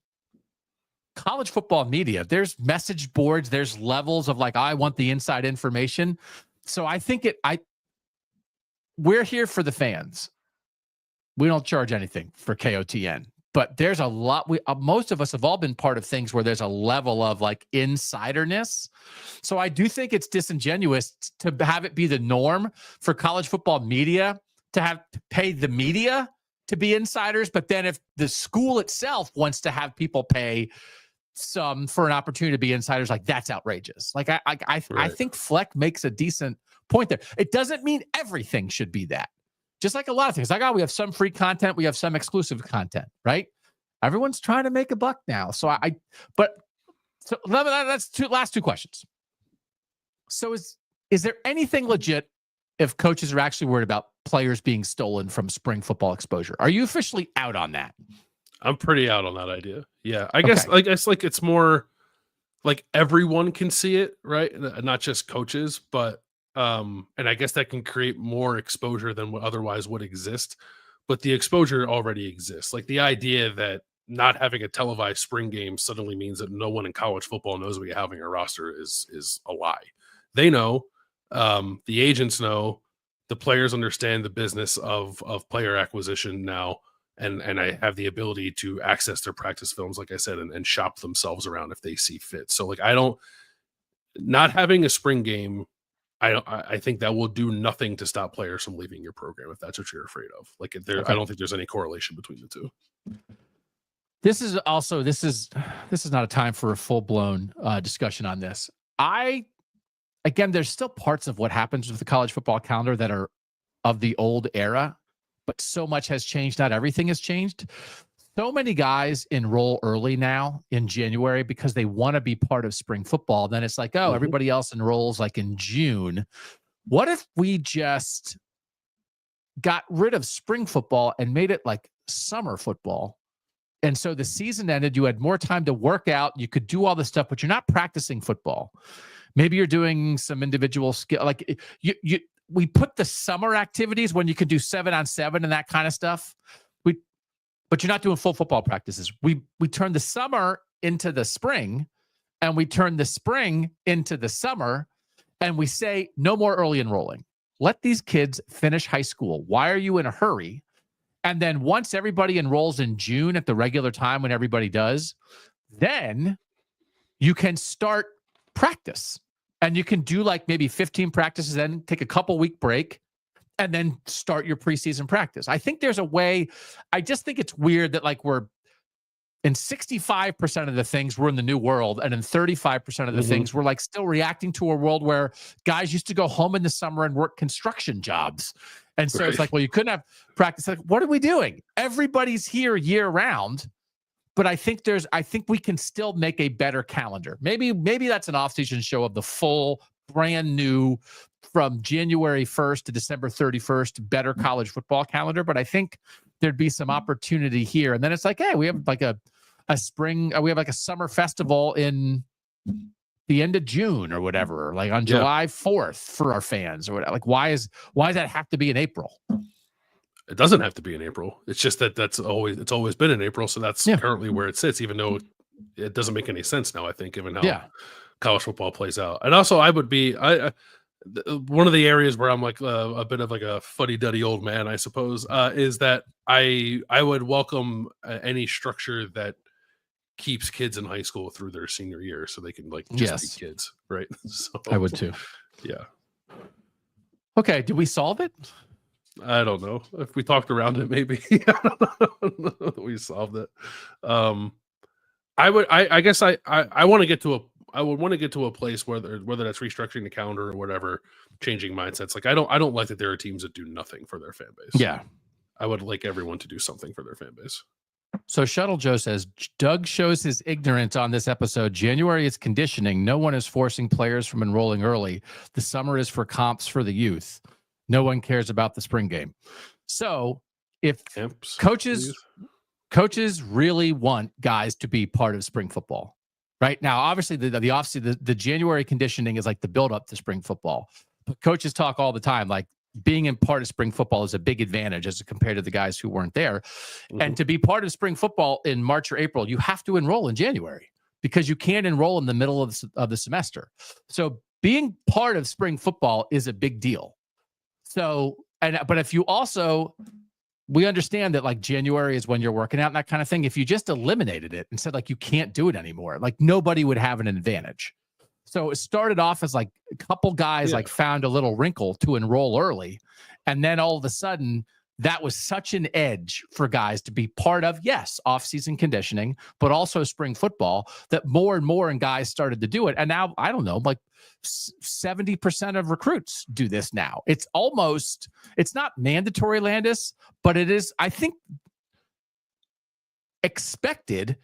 college football media. There's message boards. There's levels of like, I want the inside information. So I think we're here for the fans. We don't charge anything for KOTN, but there's a lot. Most of us have all been part of things where there's a level of like insiderness. So I do think it's disingenuous to have it be the norm for college football media to have to pay the media to be insiders. But then if the school itself wants to have people pay some for an opportunity to be insiders, like that's outrageous. Like I think Fleck makes a decent point there. It doesn't mean everything should be that. Just like a lot of things, like, we have some free content, we have some exclusive content, right? Everyone's trying to make a buck now. So that's last two questions. So is there anything legit if coaches are actually worried about players being stolen from spring football exposure? Are you officially out on that? I'm pretty out on that idea. Yeah. I guess like it's more like everyone can see it, right? Not just coaches, but and I guess that can create more exposure than what otherwise would exist. But the exposure already exists. Like the idea that not having a televised spring game suddenly means that no one in college football knows what you have on your roster is a lie. They know, the agents know, the players understand the business of player acquisition now. And I have the ability to access their practice films, like I said, and shop themselves around if they see fit. So like, not having a spring game, I think that will do nothing to stop players from leaving your program if that's what you're afraid of. Like I don't think there's any correlation between the two. This is not a time for a full-blown discussion on this. Again, there's still parts of what happens with the college football calendar that are of the old era, but so much has changed. Not everything has changed. So many guys enroll early now in January because they want to be part of spring football. Then it's like, everybody else enrolls like in June. What if we just got rid of spring football and made it like summer football? And so the season ended, you had more time to work out, you could do all this stuff, but you're not practicing football. Maybe you're doing some individual skill. Like we put the summer activities when you could do 7-on-7 and that kind of stuff. But you're not doing full football practices. We turn the summer into the spring, and we turn the spring into the summer, and we say no more early enrolling. Let these kids finish high school. Why are you in a hurry? And then once everybody enrolls in June at the regular time when everybody does, then you can start practice. And you can do like maybe 15 practices, then take a couple-week break, and then start your preseason practice. I think there's a way. I just think it's weird that like we're in 65% of the things we're in the new world, and in 35% of the things we're like still reacting to a world where guys used to go home in the summer and work construction jobs. And so it's like, well, you couldn't have practice. Like, what are we doing? Everybody's here year round. But I think we can still make a better calendar. Maybe that's an off-season show of the full, brand new, from January 1st to December 31st, better college football calendar. But I think there'd be some opportunity here. And then it's like, hey, we have like a spring, we have like a summer festival in the end of June or whatever, like on July 4th for our fans or whatever. Like, why does that have to be in April? It doesn't have to be in April. It's just that it's always been in April. So that's currently where it sits, even though it doesn't make any sense now, I think, given how college football plays out. And also I would be, one of the areas where I'm like a bit of like a fuddy-duddy old man, I suppose, is that I would welcome any structure that keeps kids in high school through their senior year so they can like just be kids. Right. So I would too. Yeah. Okay. Did we solve it? I don't know if we talked around it. Maybe we solved it. I guess I want to get to I would want to get to a place whether that's restructuring the calendar or whatever, changing mindsets. Like I don't like that there are teams that do nothing for their fan base. Yeah. I would like everyone to do something for their fan base. So Shuttle Joe says, Doug shows his ignorance on this episode. January is conditioning. No one is forcing players from enrolling early. The summer is for comps for the youth. No one cares about the spring game. So if coaches really want guys to be part of spring football, right? Now, obviously the offseason, the January conditioning is like the build up to spring football. But coaches talk all the time, like, being in part of spring football is a big advantage as compared to the guys who weren't there. Mm-hmm. And to be part of spring football in March or April, you have to enroll in January because you can't enroll in the middle of the semester. So being part of spring football is a big deal. So, but if you also, we understand that like January is when you're working out and that kind of thing. If you just eliminated it and said like, you can't do it anymore, like nobody would have an advantage. So it started off as like a couple guys like found a little wrinkle to enroll early. And then all of a sudden that was such an edge for guys to be part of, yes, off-season conditioning, but also spring football, that more and more guys started to do it. And now, I don't know, like 70% of recruits do this now. It's not mandatory, Landis, but it is, I think, expected.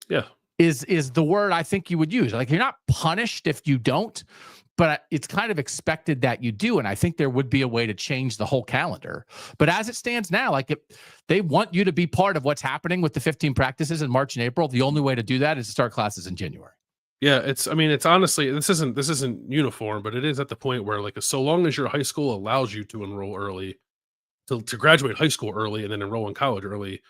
Yeah. Is the word I think you would use. Like, you're not punished if you don't, but it's kind of expected that you do. And I think there would be a way to change the whole calendar. But as it stands now, like they want you to be part of what's happening with the 15 practices in March and April. The only way to do that is to start classes in January. Yeah, it's honestly, this isn't uniform, but it is at the point where like, so long as your high school allows you to enroll early, to graduate high school early and then enroll in college early,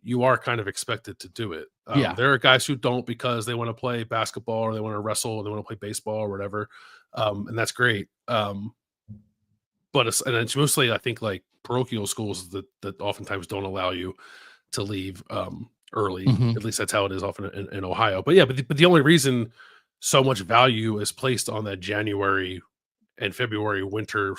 you are kind of expected to do it. There are guys who don't because they want to play basketball or they want to wrestle or they want to play baseball or whatever. And that's great. But it's mostly, I think, like parochial schools that oftentimes don't allow you to leave early. Mm-hmm. At least that's how it is often in Ohio. But yeah, but the only reason so much value is placed on that January and February winter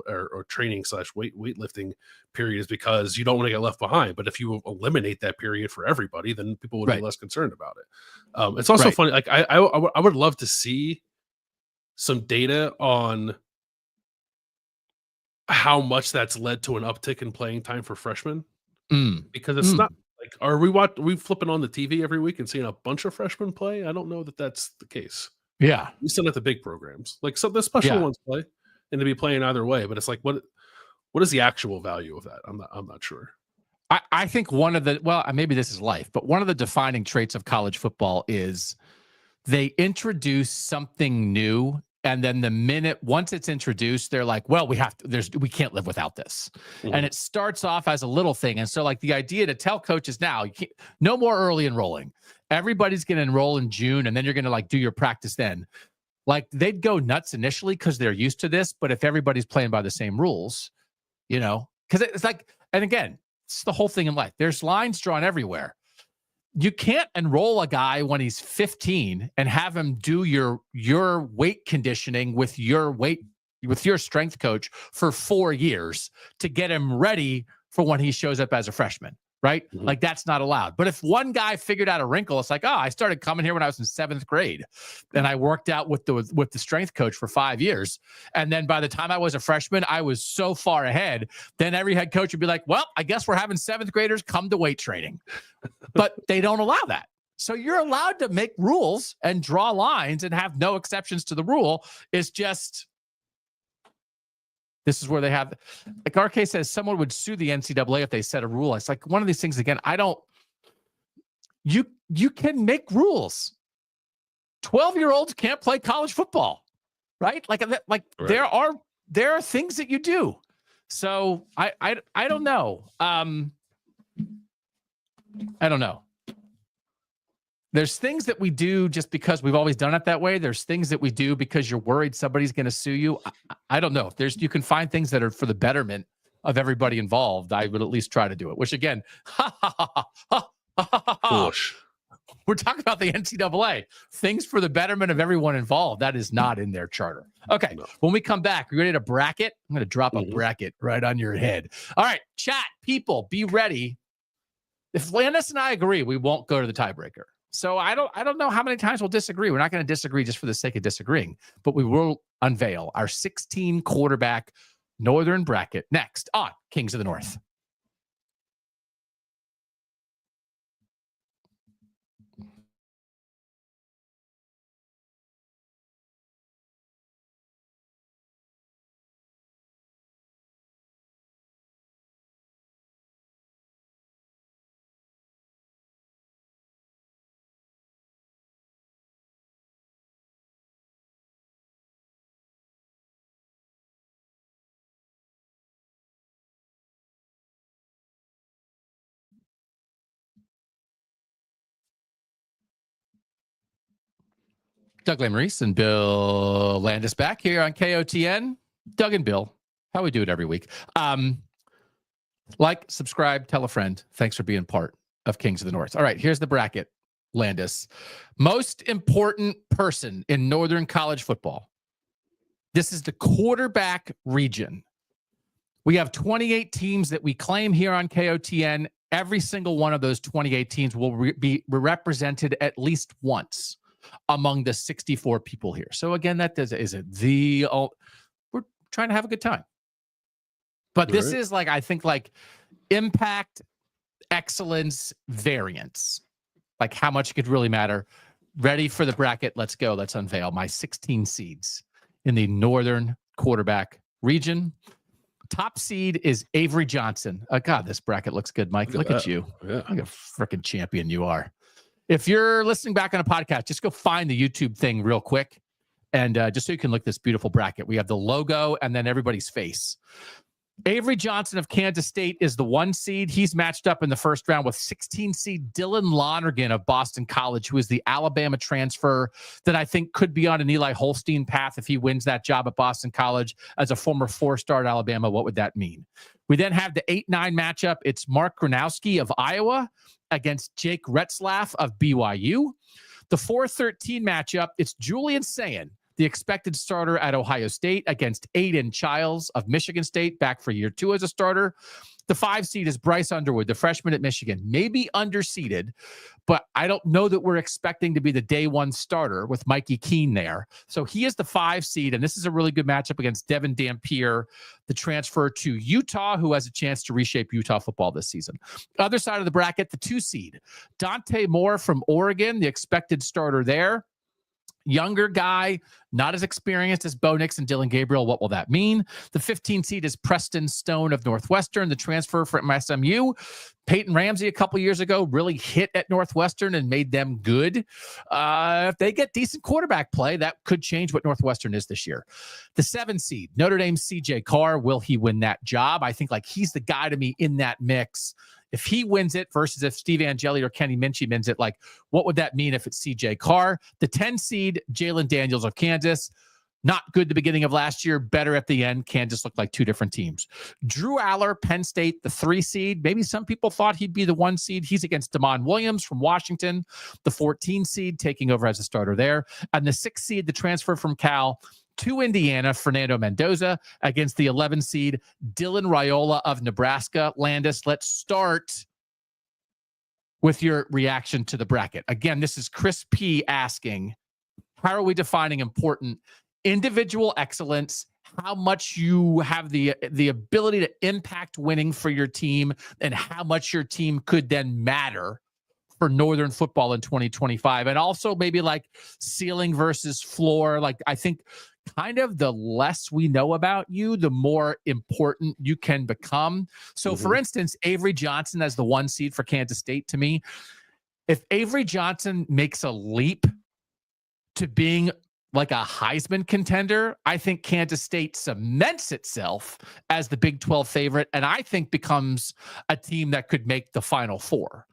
or training / weightlifting period is because you don't want to get left behind. But if you eliminate that period for everybody, then people would be less concerned about it. It's also funny. Like I would love to see some data on how much that's led to an uptick in playing time for freshmen, because it's not like, are we flipping on the TV every week and seeing a bunch of freshmen play? I don't know that that's the case. Yeah, we still have the big programs, like the special ones play, and to be playing either way. But it's like, what is the actual value of that? I'm not sure. I think one of the, maybe this is life, but one of the defining traits of college football is they introduce something new, and then once it's introduced, they're like, well, we can't live without this. Mm-hmm. And it starts off as a little thing. And so like the idea to tell coaches now, no more early enrolling. Everybody's going to enroll in June, and then you're going to like do your practice then. Like they'd go nuts initially because they're used to this. But if everybody's playing by the same rules, because it's like, and again, it's the whole thing in life. There's lines drawn everywhere. You can't enroll a guy when he's 15 and have him do your weight conditioning with your strength coach for 4 years to get him ready for when he shows up as a freshman, right? Mm-hmm. Like that's not allowed. But if one guy figured out a wrinkle, it's like, I started coming here when I was in 7th grade and I worked out with the strength coach for 5 years. And then by the time I was a freshman, I was so far ahead. Then every head coach would be like, well, I guess we're having 7th graders come to weight training. But they don't allow that. So you're allowed to make rules and draw lines and have no exceptions to the rule. It's just, this is where they have, like RK says, someone would sue the NCAA if they set a rule. It's like one of these things, again, you can make rules. 12-year-olds can't play college football, right? Like right. There are things that you do. So I don't know. I don't know. There's things that we do just because we've always done it that way. There's things that we do because you're worried somebody's going to sue you. I don't know. You can find things that are for the betterment of everybody involved. I would at least try to do it, which again, foolish. We're talking about the NCAA. Things for the betterment of everyone involved. That is not in their charter. Okay. No. When we come back, you ready to bracket? I'm going to drop a bracket right on your head. All right, chat, people, be ready. If Landis and I agree, we won't go to the tiebreaker. So I don't know how many times we'll disagree. We're not going to disagree just for the sake of disagreeing, but we will unveil our 16 quarterback Northern bracket next on Kings of the North. Doug Lesmerises and Bill Landis back here on KOTN. Doug and Bill, how we do it every week. Like, subscribe, tell a friend. Thanks for being part of Kings of the North. All right, here's the bracket, Landis. Most important person in Northern college football. This is the quarterback region. We have 28 teams that we claim here on KOTN. Every single one of those 28 teams will be represented at least once among the 64 people here. So again, that isn't the, we're trying to have a good time. But this is like, I think like impact, excellence, variance. Like how much could really matter. Ready for the bracket. Let's go. Let's unveil my 16 seeds in the Northern quarterback region. Top seed is Avery Johnson. God, this bracket looks good, Mike. Look at you. Yeah. Like a freaking champion you are. If you're listening back on a podcast, just go find the YouTube thing real quick. And just so you can look at this beautiful bracket, we have the logo and then everybody's face. Avery Johnson of Kansas State is the 1 seed. He's matched up in the first round with 16 seed Dylan Lonergan of Boston College, who is the Alabama transfer that I think could be on an Eli Holstein path if he wins that job at Boston College as a former 4-star at Alabama. What would that mean? We then have the 8-9 matchup. It's Mark Gronowski of Iowa against Jake Retzlaff of BYU. The 4-13 matchup, it's Julian Sayin, the expected starter at Ohio State, against Aiden Childs of Michigan State, back for year 2 as a starter. The 5 seed is Bryce Underwood, the freshman at Michigan, maybe underseeded, but I don't know that we're expecting to be the day 1 starter with Mikey Keene there. So he is the 5 seed, and this is a really good matchup against Devin Dampier, the transfer to Utah, who has a chance to reshape Utah football this season. Other side of the bracket, the 2 seed, Dante Moore from Oregon, the expected starter there. Younger guy, not as experienced as Bo Nix and Dylan Gabriel. What will that mean? The 15 seed is Preston Stone of Northwestern, the transfer from SMU. Peyton Ramsey a couple years ago really hit at Northwestern and made them good. If they get decent quarterback play, that could change what Northwestern is this year. The 7 seed, Notre Dame's CJ Carr. Will he win that job? I think like he's the guy to me in that mix. If he wins it versus if Steve Angeli or Kenny Minchie wins it, like what would that mean if it's CJ Carr? The 10 seed, Jalen Daniels of Kansas. Not good the beginning of last year, better at the end. Kansas looked like 2 different teams. Drew Aller, Penn State, the 3 seed. Maybe some people thought he'd be the 1 seed. He's against Damon Williams from Washington, the 14 seed, taking over as a starter there. And the 6 seed, the transfer from Cal to Indiana, Fernando Mendoza, against the 11 seed, Dylan Raiola of Nebraska. Landis, let's start with your reaction to the bracket. Again, this is Chris P. asking, how are we defining important? Individual excellence, how much you have the ability to impact winning for your team, and how much your team could then matter for Northern football in 2025. And also maybe like ceiling versus floor. Like I think kind of the less we know about you, the more important you can become. So for instance, Avery Johnson as the 1 seed for Kansas State, to me, if Avery Johnson makes a leap to being like a Heisman contender, I think Kansas State cements itself as the Big 12 favorite, and I think becomes a team that could make the Final Four.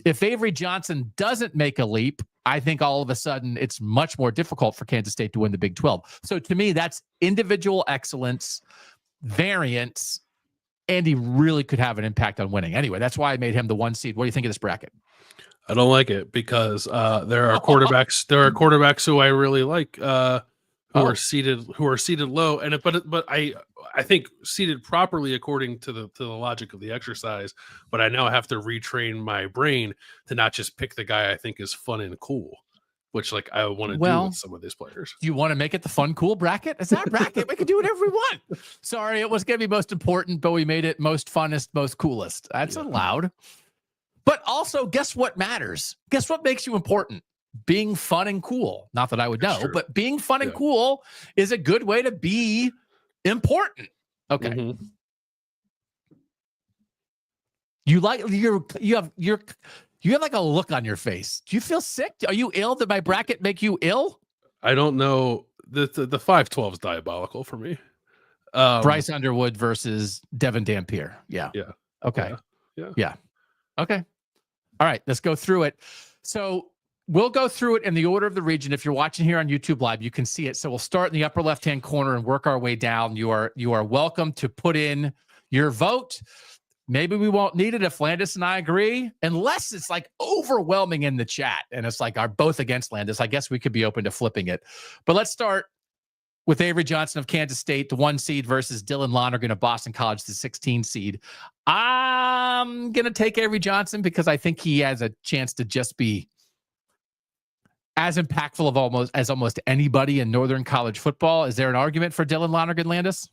If Avery Johnson doesn't make a leap, I think all of a sudden it's much more difficult for Kansas State to win the Big 12. So to me, that's individual excellence, variance, and he really could have an impact on winning. Anyway, that's why I made him the 1 seed. What do you think of this bracket? I don't like it because there are quarterbacks who I really like who are seated low, and but I think seated properly according to the logic of the exercise. But I now have to retrain my brain to not just pick the guy I think is fun and cool, which like I want to do with some of these players. Do you want to make it the fun cool bracket? It's our bracket. We can do whatever we want. Sorry, it was going to be most important, but we made it most funnest, most coolest. That's allowed. But also, guess what matters? Guess what makes you important? Being fun and cool. Not that I would know, but being fun and cool is a good way to be important. Okay. Mm-hmm. You have like a look on your face. Do you feel sick? Are you ill? Did my bracket make you ill? I don't know. The 5-12 is diabolical for me. Bryce Underwood versus Devin Dampier. Yeah. Yeah. Okay. Yeah. Okay. All right. Let's go through it. So we'll go through it in the order of the region. If you're watching here on YouTube Live, you can see it. So we'll start in the upper left-hand corner and work our way down. You are welcome to put in your vote. Maybe we won't need it if Landis and I agree, unless it's like overwhelming in the chat and it's like our both against Landis. I guess we could be open to flipping it. But let's start with Avery Johnson of Kansas State, the 1 seed, versus Dylan Lonergan of Boston College, the 16 seed. I'm going to take Avery Johnson because I think he has a chance to just be as impactful as almost anybody in Northern college football. Is there an argument for Dylan Lonergan, Landis?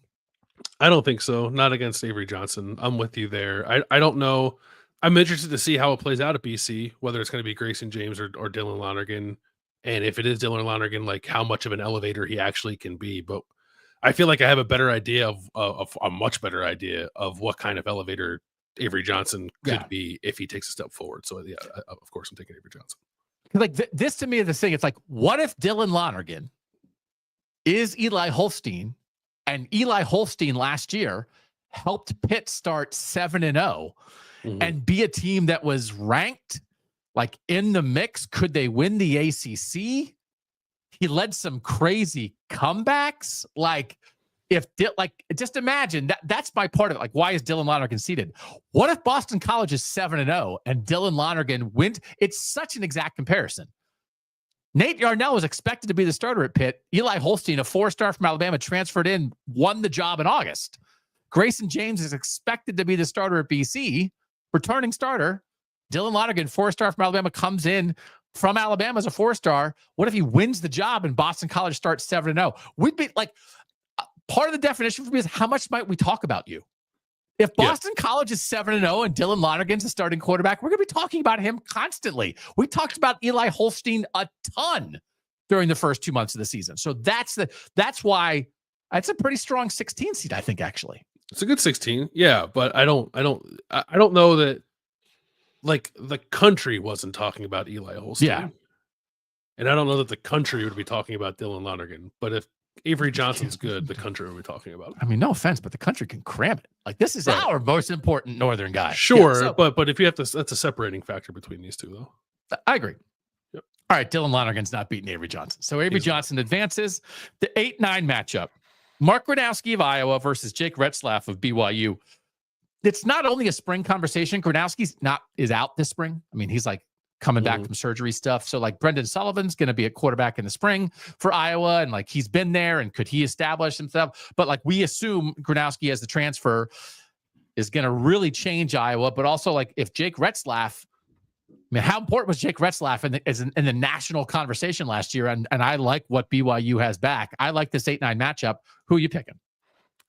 I don't think so. Not against Avery Johnson. I'm with you there. I don't know. I'm interested to see how it plays out at BC, whether it's going to be Grayson James or Dylan Lonergan. And if it is Dylan Lonergan, like how much of an elevator he actually can be. But I feel like I have a better idea of a much better idea of what kind of elevator Avery Johnson could be if he takes a step forward. So yeah, of course I'm taking Avery Johnson. Like this to me is the thing. It's like, what if Dylan Lonergan is Eli Holstein, and Eli Holstein last year helped Pitt start 7-0 and be a team that was ranked like in the mix? Could they win the ACC? He led some crazy comebacks. Like just imagine that's my part of it. Like, why is Dylan Lonergan seated? What if Boston College is 7-0 and Dylan Lonergan wins? It's such an exact comparison. Nate Yarnell was expected to be the starter at Pitt. Eli Holstein, a 4-star from Alabama, transferred in, won the job in August. Grayson James is expected to be the starter at BC, returning starter. Dylan Lonergan, 4-star from Alabama, comes in from Alabama as a 4-star. What if he wins the job and Boston College starts 7-0? We'd be like, part of the definition for me is how much might we talk about you? If Boston College is 7-0 and Dylan Lonergan's a starting quarterback, we're going to be talking about him constantly. We talked about Eli Holstein a ton during the first 2 months of the season. So that's why it's a pretty strong 16 seed, I think, actually. It's a good 16. Yeah, but I don't know that like the country wasn't talking about Eli Holstein. Yeah. And I don't know that the country would be talking about Dylan Lonergan, but if Avery Johnson's good, the country will be talking about it. I mean, no offense, but the country can cram it. Like, this is our most important Northern guy. Sure, but if you have to, that's a separating factor between these two, though. I agree. Yep. All right, Dylan Lonergan's not beating Avery Johnson. So Avery Johnson advances. The 8-9 matchup. Mark Gronowski of Iowa versus Jake Retzlaff of BYU. It's not only a spring conversation. Gronowski's is out this spring. I mean, he's like coming back from surgery stuff. So like Brendan Sullivan's going to be a quarterback in the spring for Iowa. And like, he's been there, and could he establish himself? But like, we assume Gronowski as the transfer is going to really change Iowa. But also like, if Jake Retzlaff, I mean, how important was Jake Retzlaff in the national conversation last year? And I like what BYU has back. I like this 8-9 matchup. Who are you picking?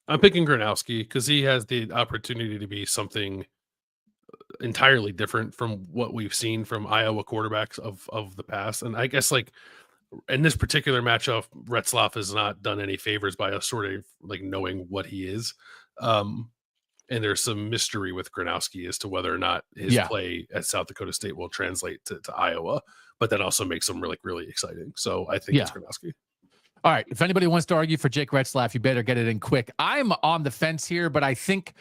I'm picking Gronowski because he has the opportunity to be something entirely different from what we've seen from Iowa quarterbacks of the past. And I guess like in this particular matchup, Retzlaff has not done any favors by us sort of like knowing what he is. And there's some mystery with Gronowski as to whether or not his play at South Dakota State will translate to Iowa, but that also makes him really, really exciting. So I think it's Gronowski. All right. If anybody wants to argue for Jake Retzlaff, you better get it in quick. I'm on the fence here, but I think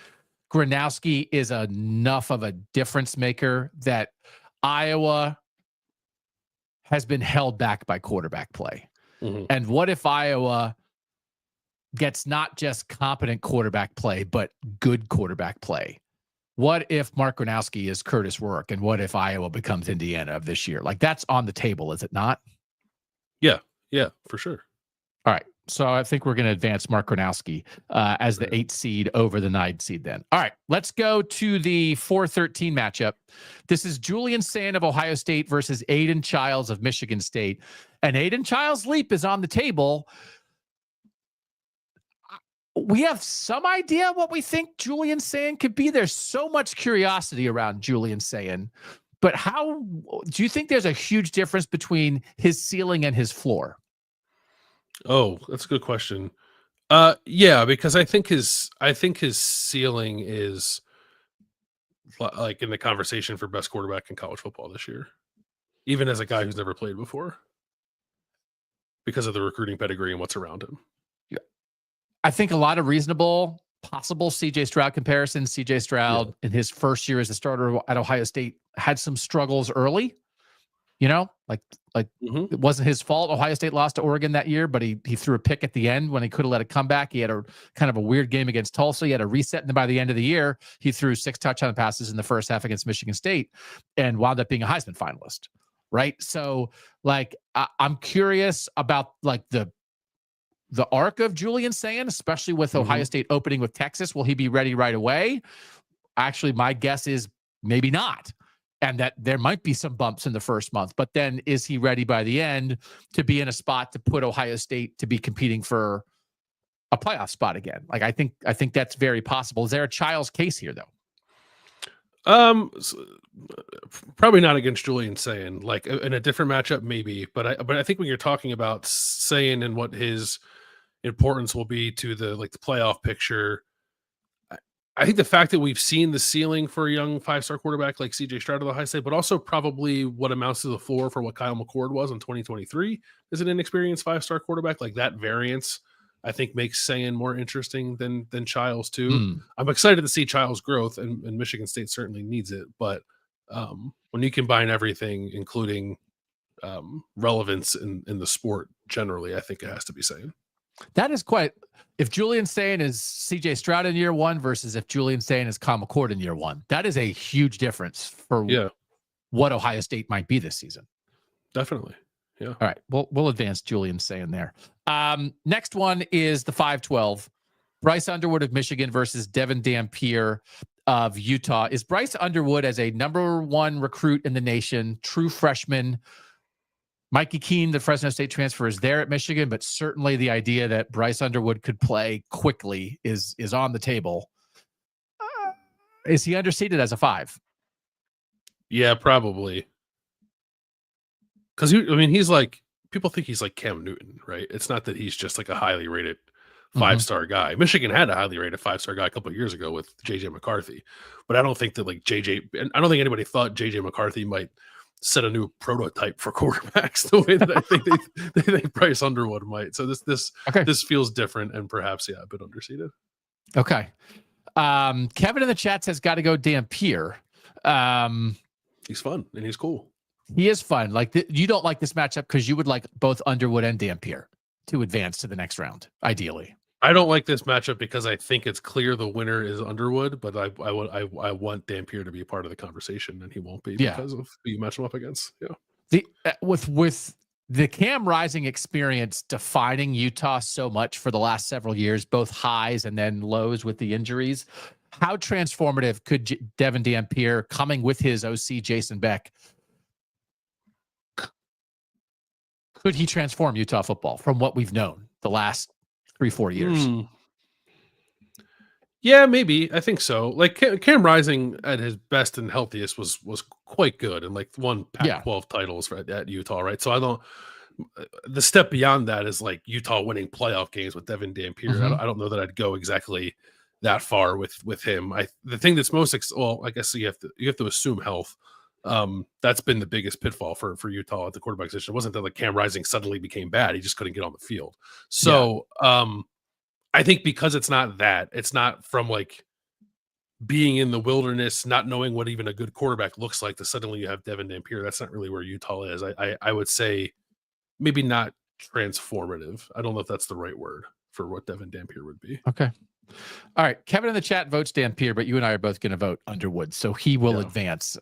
Gronowski is enough of a difference maker that Iowa has been held back by quarterback play. And what if Iowa gets not just competent quarterback play, but good quarterback play? what if Mark Gronowski is Curtis Rourke, and what if Iowa becomes Indiana of this year? Like, that's on the table, is it not? Yeah, for sure. All right. So I think we're going to advance Mark Gronowski as the 8th seed over the 9th seed then. All right. Let's go to the 4-13 matchup. This is Julian Sand of Ohio State versus Aiden Childs of Michigan State. And Aiden Childs' leap is on the table. We have some idea what we think Julian Sand could be. There's so much curiosity around Julian Sand. But how do you think there's a huge difference between his ceiling and his floor? Oh, that's a good question. Yeah, because I think his ceiling is like in the conversation for best quarterback in college football this year, even as a guy who's never played before, because of the recruiting pedigree and what's around him. Yeah. I think a lot of reasonable possible CJ Stroud comparisons. CJ Stroud in his first year as a starter at Ohio State had some struggles early. You know, like it wasn't his fault. Ohio State lost to Oregon that year, but he threw a pick at the end when he could have let it come back. He had a kind of a weird game against Tulsa. He had a reset, and then by the end of the year, he threw 6 touchdown passes in the first half against Michigan State and wound up being a Heisman finalist. Right. So, like, I'm curious about like the arc of Julian Sand, especially with Ohio State opening with Texas. Will he be ready right away? Actually, my guess is maybe not. And that there might be some bumps in the first month, but then is he ready by the end to be in a spot to put Ohio State to be competing for a playoff spot again? Like, I think that's very possible. Is there a Child's case here though? Probably not against Julian Sand. Like in a different matchup, maybe. But I think when you're talking about Sand and what his importance will be to the playoff picture, I think the fact that we've seen the ceiling for a young 5-star quarterback like CJ Stroud of Ohio State, but also probably what amounts to the floor for what Kyle McCord was in 2023 as an inexperienced 5-star quarterback, like that variance, I think makes Sand more interesting than Childs too. I'm excited to see Childs' growth, and Michigan State certainly needs it. But when you combine everything, including relevance in the sport generally, I think it has to be Sand. That is quite. If Julian Sand is CJ Stroud in year 1 versus if Julian Sand is Kyle McCord in year 1, that is a huge difference for what Ohio State might be this season. Definitely. Yeah. All right. We'll advance Julian Sand there. Next one is the 5-12. Bryce Underwood of Michigan versus Devin Dampier of Utah. Is Bryce Underwood as a number 1 recruit in the nation, true freshman? Mikey Keene, the Fresno State transfer, is there at Michigan, but certainly the idea that Bryce Underwood could play quickly is on the table. Is he underseeded as a 5? Yeah, probably. Because he's like, people think he's like Cam Newton, right? It's not that he's just like a highly rated 5-star guy. Michigan had a highly rated 5-star guy a couple of years ago with JJ McCarthy, but I don't think that I don't think anybody thought JJ McCarthy might set a new prototype for quarterbacks the way that I think they think Bryce Underwood might. So this feels different and perhaps a bit underseeded. Okay. Kevin in the chat says got to go Dampier. He's fun and he's cool. He is fun. Like you don't like this matchup because you would like both Underwood and Dampier to advance to the next round, ideally. I don't like this matchup because I think it's clear the winner is Underwood, but I want Dampier to be a part of the conversation, and he won't be because of who you match him up against. Yeah, with the Cam Rising experience defining Utah so much for the last several years, both highs and then lows with the injuries. How transformative could Devin Dampier, coming with his OC Jason Beck, could he transform Utah football from what we've known the last 3-4 years? Yeah, maybe. I think so. Like Cam Rising at his best and healthiest was quite good and like won Pac-12 titles at Utah, right? So the step beyond that is like Utah winning playoff games with Devin Dampier. I don't know that I'd go exactly that far with him. The thing that's most I guess you have to assume health. That's been the biggest pitfall for Utah at the quarterback position. It wasn't that like Cam Rising suddenly became bad; he just couldn't get on the field. So I think because it's not from like being in the wilderness, not knowing what even a good quarterback looks like, to suddenly you have Devin Dampier. That's not really where Utah is. I would say maybe not transformative. I don't know if that's the right word for what Devin Dampier would be. Okay. All right. Kevin in the chat votes Dan Peer, but you and I are both going to vote Underwood. So he will advance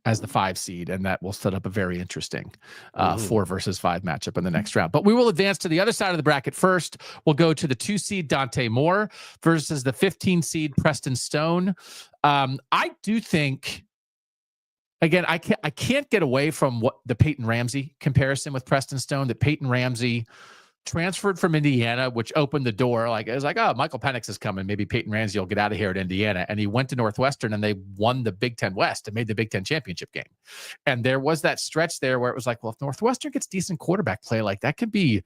as the 5 seed, and that will set up a very interesting 4 versus 5 matchup in the next round. But we will advance to the other side of the bracket first. We'll go to the 2 seed Dante Moore versus the 15 seed Preston Stone. I do think, again, I can't get away from what the Peyton Ramsey comparison with Preston Stone, that Peyton Ramsey transferred from Indiana, which opened the door. Like, it was like, oh, Michael Penix is coming. Maybe Peyton Ramsey will get out of here at Indiana. And he went to Northwestern and they won the Big Ten West and made the Big Ten championship game. And there was that stretch there where it was like, well, if Northwestern gets decent quarterback play, like that could be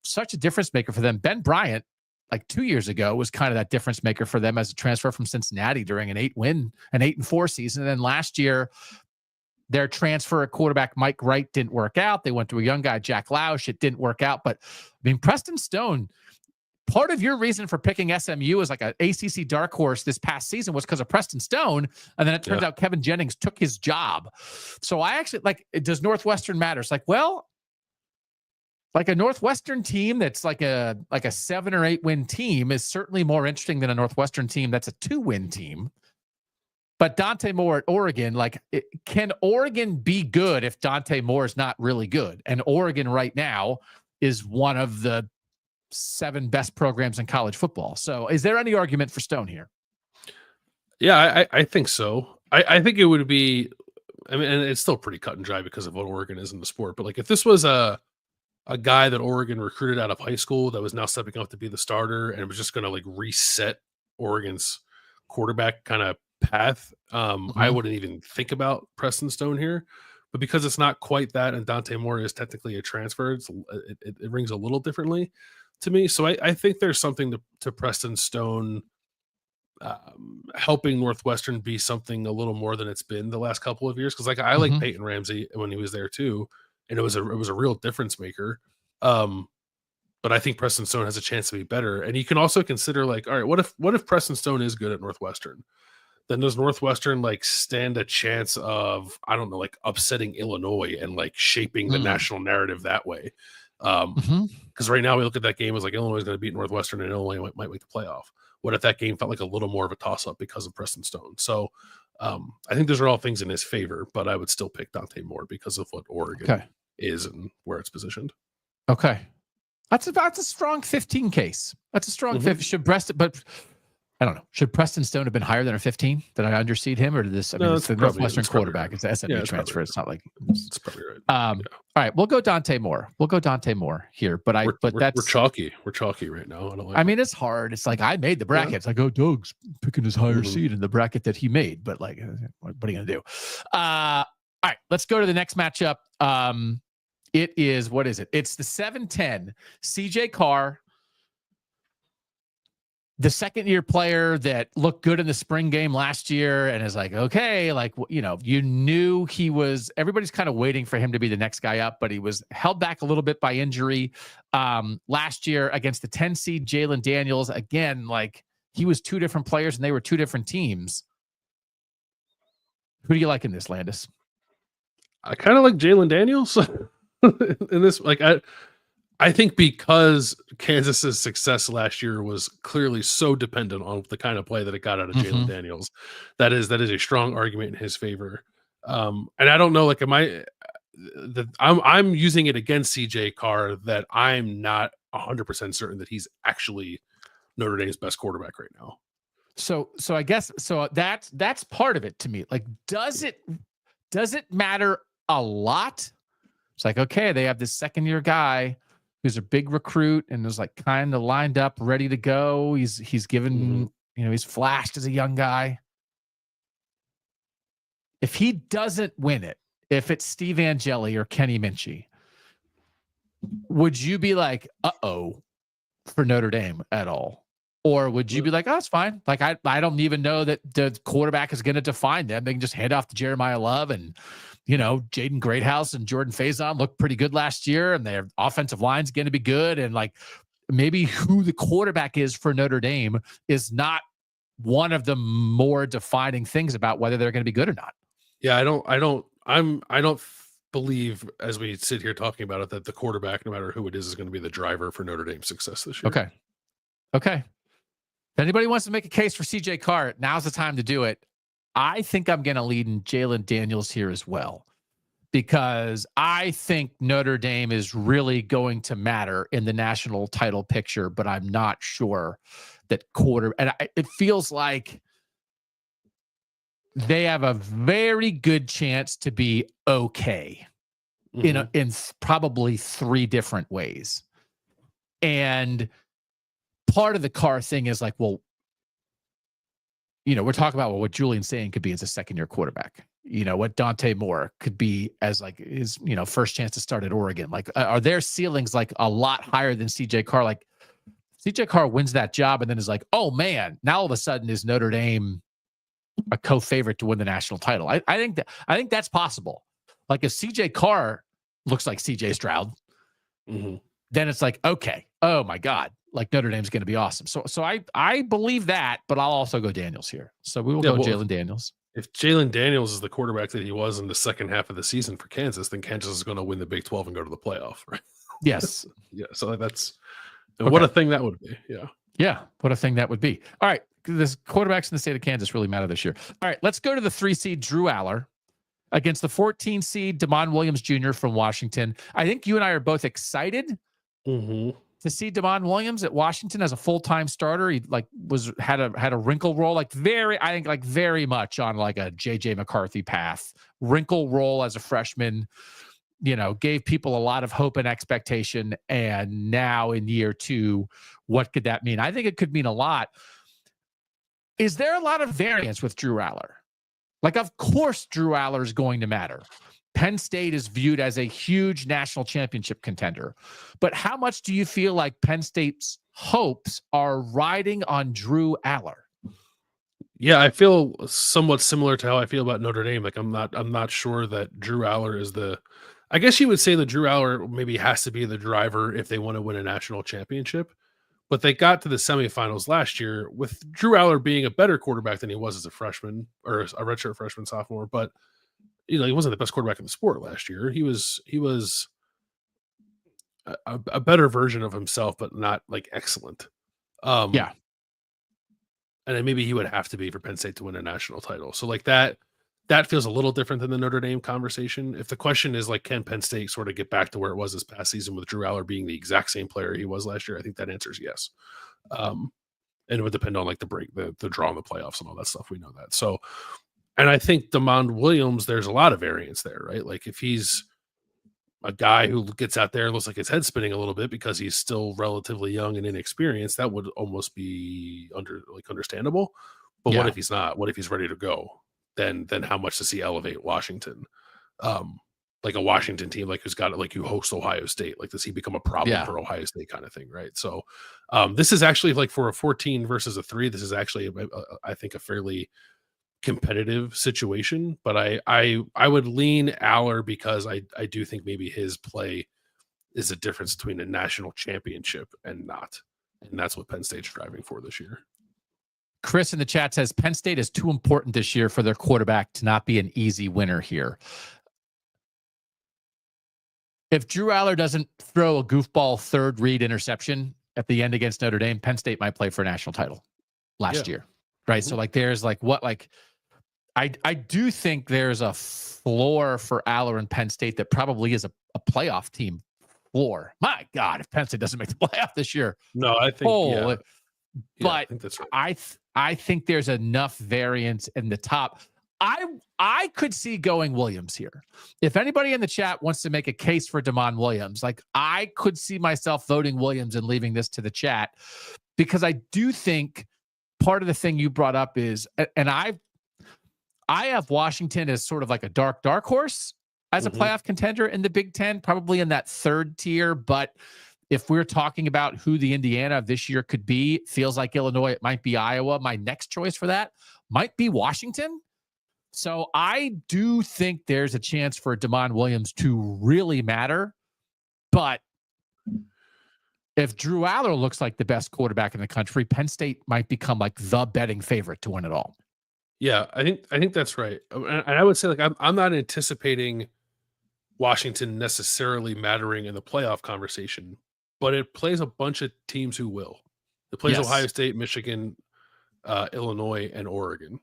such a difference maker for them. Ben Bryant, like 2 years ago, was kind of that difference maker for them as a transfer from Cincinnati during an 8-4 season. And then last year, their transfer at quarterback, Mike Wright, didn't work out. They went to a young guy, Jack Lausch. It didn't work out. But, I mean, Preston Stone, part of your reason for picking SMU as like an ACC dark horse this past season was because of Preston Stone. And then it turns out Kevin Jennings took his job. So I actually, like, does Northwestern matter? It's like, well, like a Northwestern team that's like a 7 or 8 win team is certainly more interesting than a Northwestern team that's a 2-win team. But Dante Moore at Oregon, like, can Oregon be good if Dante Moore is not really good? And Oregon right now is one of the 7 best programs in college football. So is there any argument for Stone here? Yeah, I think so. I think it would be, I mean, and it's still pretty cut and dry because of what Oregon is in the sport. But like, if this was a guy that Oregon recruited out of high school that was now stepping up to be the starter and it was just going to like reset Oregon's quarterback kind of path, I wouldn't even think about Preston Stone here. But because it's not quite that, and Dante Moore is technically a transfer, it rings a little differently to me. So I think there's something to Preston Stone helping Northwestern be something a little more than it's been the last couple of years. Because like I like Peyton Ramsey when he was there too, and it was a real difference maker. But I think Preston Stone has a chance to be better. And you can also consider like, all right, what if Preston Stone is good at Northwestern? Then does Northwestern like stand a chance of, I don't know, like upsetting Illinois and like shaping the national narrative that way? Because right now we look at that game as like Illinois is going to beat Northwestern and Illinois might make the playoff. What if that game felt like a little more of a toss-up because of Preston Stone? So I think those are all things in his favor, but I would still pick Dante Moore because of what Oregon is and where it's positioned. Okay. That's a strong 15 case. That's a strong 15. But I don't know. Should Preston Stone have been higher than a 15? Did I underseed him, or did this? I mean, it's the Northwestern quarterback. Right. It's the SMU transfer. Right. It's not like it's probably right. All right, we'll go Dante Moore. Here, but we're chalky. We're chalky right now. I mean, it's hard. It's like I made the bracket. It's like, oh, Doug's picking his higher seed in the bracket that he made. But like, what are you gonna do? All right, let's go to the next matchup. It is, what is it? It's the 7-10 CJ Carr, the second-year player that looked good in the spring game last year and is like, okay, like, you know, you knew everybody's kind of waiting for him to be the next guy up, but he was held back a little bit by injury last year against the 10 seed Jalen Daniels. Again, like, he was 2 different players and they were 2 different teams. Who do you like in this, Landis? I kind of like Jalen Daniels in this. Like, I think because Kansas's success last year was clearly so dependent on the kind of play that it got out of Jalen Daniels, that is a strong argument in his favor. And I don't know, like, I'm using it against CJ Carr that I'm not 100% certain that he's actually Notre Dame's best quarterback right now. So I guess that's part of it to me. Like, does it matter a lot? It's like, okay, they have this second-year guy who's a big recruit and is like kind of lined up, ready to go. He's given, you know, he's flashed as a young guy. If he doesn't win it, if it's Steve Angeli or Kenny Minchie, would you be like, uh-oh, for Notre Dame at all? Or would you be like, oh, it's fine. Like, I don't even know that the quarterback is going to define them. They can just hand off to Jeremiah Love, and, you know, Jaden Greathouse and Jordan Faison looked pretty good last year, and their offensive line's going to be good. And like, maybe who the quarterback is for Notre Dame is not one of the more defining things about whether they're going to be good or not. Yeah, I don't believe, as we sit here talking about it, that the quarterback, no matter who it is going to be the driver for Notre Dame's success this year. Okay. Okay. If anybody wants to make a case for CJ Carr, now's the time to do it. I think I'm going to lead in Jalen Daniels here as well, because I think Notre Dame is really going to matter in the national title picture, but I'm not sure that it feels like they have a very good chance to be okay in probably three different ways. And part of the Carr thing is like, well, we're talking about what Julian Sayin could be as a second-year quarterback. What Dante Moore could be as like his, first chance to start at Oregon. Like, are their ceilings like a lot higher than CJ Carr? Like, CJ Carr wins that job and then is like, oh man, now all of a sudden is Notre Dame a co-favorite to win the national title? I think that's possible. Like, if CJ Carr looks like CJ Stroud, then it's like, okay, oh my God, like Notre Dame's going to be awesome. So I believe that, but I'll also go Daniels here. So we will go Jalen Daniels. If Jalen Daniels is the quarterback that he was in the second half of the season for Kansas, then Kansas is going to win the Big 12 and go to the playoff, right? Yes. Yeah. So that's what a thing that would be. Yeah. Yeah. What a thing that would be. All right. This quarterbacks in the state of Kansas really matter this year. All right. Let's go to the 3 seed Drew Aller against the 14 seed Damon Williams Jr. from Washington. I think you and I are both excited to see Damon Williams at Washington as a full-time starter. He had a wrinkle roll, very much on like a JJ McCarthy path. Wrinkle roll as a freshman, gave people a lot of hope and expectation. And now in year 2, what could that mean? I think it could mean a lot. Is there a lot of variance with Drew Aller? Like, of course, Drew Aller is going to matter. Penn State is viewed as a huge national championship contender. But how much do you feel like Penn State's hopes are riding on Drew Aller? Yeah, I feel somewhat similar to how I feel about Notre Dame. Like, I'm not sure that Drew Aller is I guess you would say that Drew Aller maybe has to be the driver if they want to win a national championship. But they got to the semifinals last year with Drew Aller being a better quarterback than he was as a freshman or a redshirt freshman sophomore. But he wasn't the best quarterback in the sport last year. He was a better version of himself, but not like excellent. Yeah. And then maybe he would have to be for Penn State to win a national title. So like that feels a little different than the Notre Dame conversation. If the question is like, can Penn State sort of get back to where it was this past season with Drew Aller being the exact same player he was last year? I think that answer is yes. And it would depend on like the draw in the playoffs and all that stuff. We know that. So, and I think Damon Williams, there's a lot of variance there, right? Like, if he's a guy who gets out there and looks like his head's spinning a little bit because he's still relatively young and inexperienced, that would almost be understandable. But what if he's not? What if he's ready to go? Then how much does he elevate Washington? Like a Washington team, like who's got it, like you host Ohio State, like does he become a problem for Ohio State kind of thing, right? So this is actually like for a 14 versus a 3. This is actually I think a fairly competitive situation, but I would lean Aller because I do think maybe his play is a difference between a national championship and not, and that's what Penn State's driving for this year. Chris in the chat says Penn State is too important this year for their quarterback to not be an easy winner here. If Drew Aller doesn't throw a goofball third read interception at the end against Notre Dame, Penn State might play for a national title last year, right? So like there's like I do think there's a floor for Aller and Penn State that probably is a playoff team floor. My God, if Penn State doesn't make the playoff this year. No, I think but I think that's right. I think there's enough variance in the top. I could see going Williams here. If anybody in the chat wants to make a case for Damon Williams, like I could see myself voting Williams and leaving this to the chat, because I do think part of the thing you brought up is, and I have Washington as sort of like a dark horse as a playoff contender in the Big Ten, probably in that third tier. But if we're talking about who the Indiana of this year could be, it feels like Illinois, it might be Iowa. My next choice for that might be Washington. So I do think there's a chance for Damon Williams to really matter. But if Drew Aller looks like the best quarterback in the country, Penn State might become like the betting favorite to win it all. Yeah, I think that's right. And I would say like I'm not anticipating Washington necessarily mattering in the playoff conversation, but it plays a bunch of teams who will. It plays Yes. Ohio State, Michigan, Illinois, and Oregon.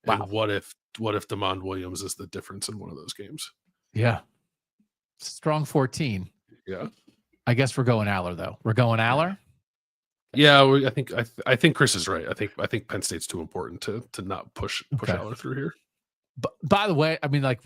And Wow. what if DeMond Williams is the difference in one of those games? Yeah. Strong 14. Yeah. I guess we're going Aller though. We're going Aller. Yeah, I think Chris is right. I think Penn State's too important to not push Aller through here. But by the way, I mean, like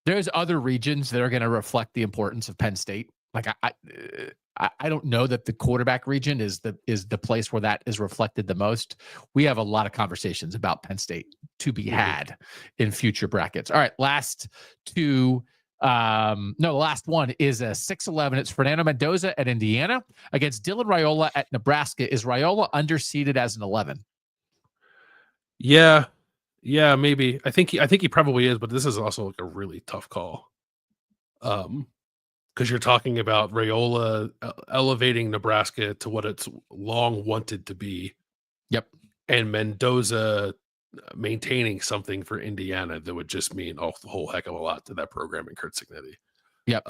there's other regions that are going to reflect the importance of Penn State. Like I don't know that the quarterback region is the place where that is reflected the most. We have a lot of conversations about Penn State to be had in future brackets. All right, last two. The last one is a 6-11. It's Fernando Mendoza at Indiana against Dylan Raiola at Nebraska. Is Raiola underseeded as an 11? Yeah, maybe. I think he probably is, but this is also like a really tough call. Because you're talking about Raiola elevating Nebraska to what it's long wanted to be. Yep. And Mendoza maintaining something for Indiana that would just mean a whole heck of a lot to that program and Kurt Cignetti. Yep.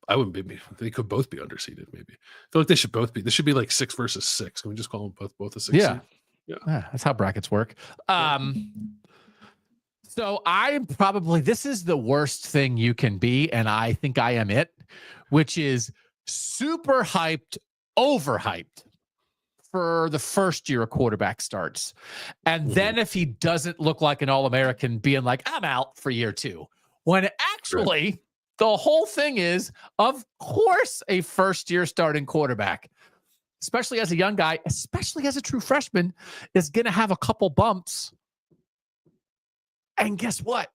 I wouldn't be. They could both be underseeded. Maybe I feel like they should both be. This should be like 6 versus 6. Can we just call them both a 6? Yeah. Yeah. That's how brackets work. So this is the worst thing you can be, and I think I am it, which is super hyped, overhyped for the first year a quarterback starts. And then if he doesn't look like an All-American, being like, I'm out for year 2. When actually the whole thing is, of course, a first-year starting quarterback, especially as a young guy, especially as a true freshman, is going to have a couple bumps. And guess what?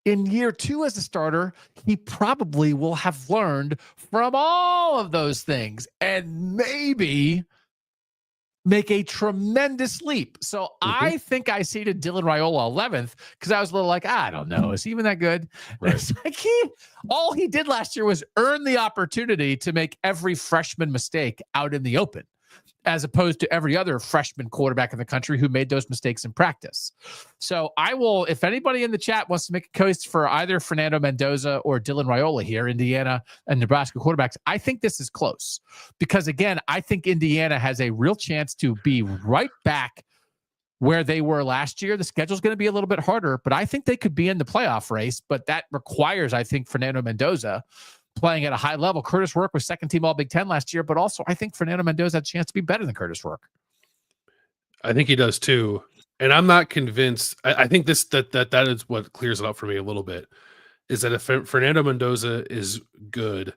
In year 2 as a starter, he probably will have learned from all of those things and maybe make a tremendous leap. So I think I seeded Dylan Raiola 11th because I was a little like, I don't know, is he even that good? Right. It's like all he did last year was earn the opportunity to make every freshman mistake out in the open, as opposed to every other freshman quarterback in the country who made those mistakes in practice. So I will, if anybody in the chat wants to make a case for either Fernando Mendoza or Dylan Raiola here, Indiana and Nebraska quarterbacks, I think this is close. Because again, I think Indiana has a real chance to be right back where they were last year. The schedule's going to be a little bit harder, but I think they could be in the playoff race. But that requires, I think, Fernando Mendoza playing at a high level. Curtis Rourke was second team All Big Ten last year, but also I think Fernando Mendoza had a chance to be better than Curtis Rourke. I think he does too. And I'm not convinced. I think that is what clears it up for me a little bit, is that if Fernando Mendoza is good,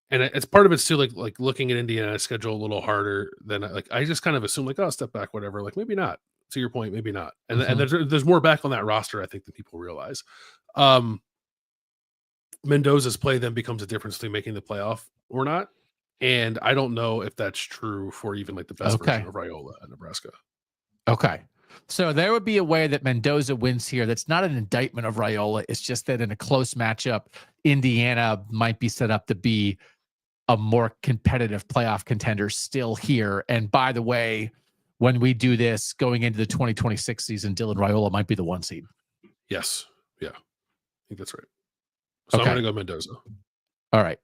and it's part of it's too, like looking at Indiana's schedule a little harder than I just kind of assume like, oh, step back, whatever. Like maybe not. To your point, maybe not. And, and there's more back on that roster, I think, than people realize. Mendoza's play then becomes a difference between making the playoff or not. And I don't know if that's true for even like the best version of Raiola at Nebraska. Okay. So there would be a way that Mendoza wins here. That's not an indictment of Raiola. It's just that in a close matchup, Indiana might be set up to be a more competitive playoff contender still here. And by the way, when we do this going into the 2026 season, Dylan Raiola might be the 1 seed. Yes. Yeah. I think that's right. So I'm going to go Mendoza. All right.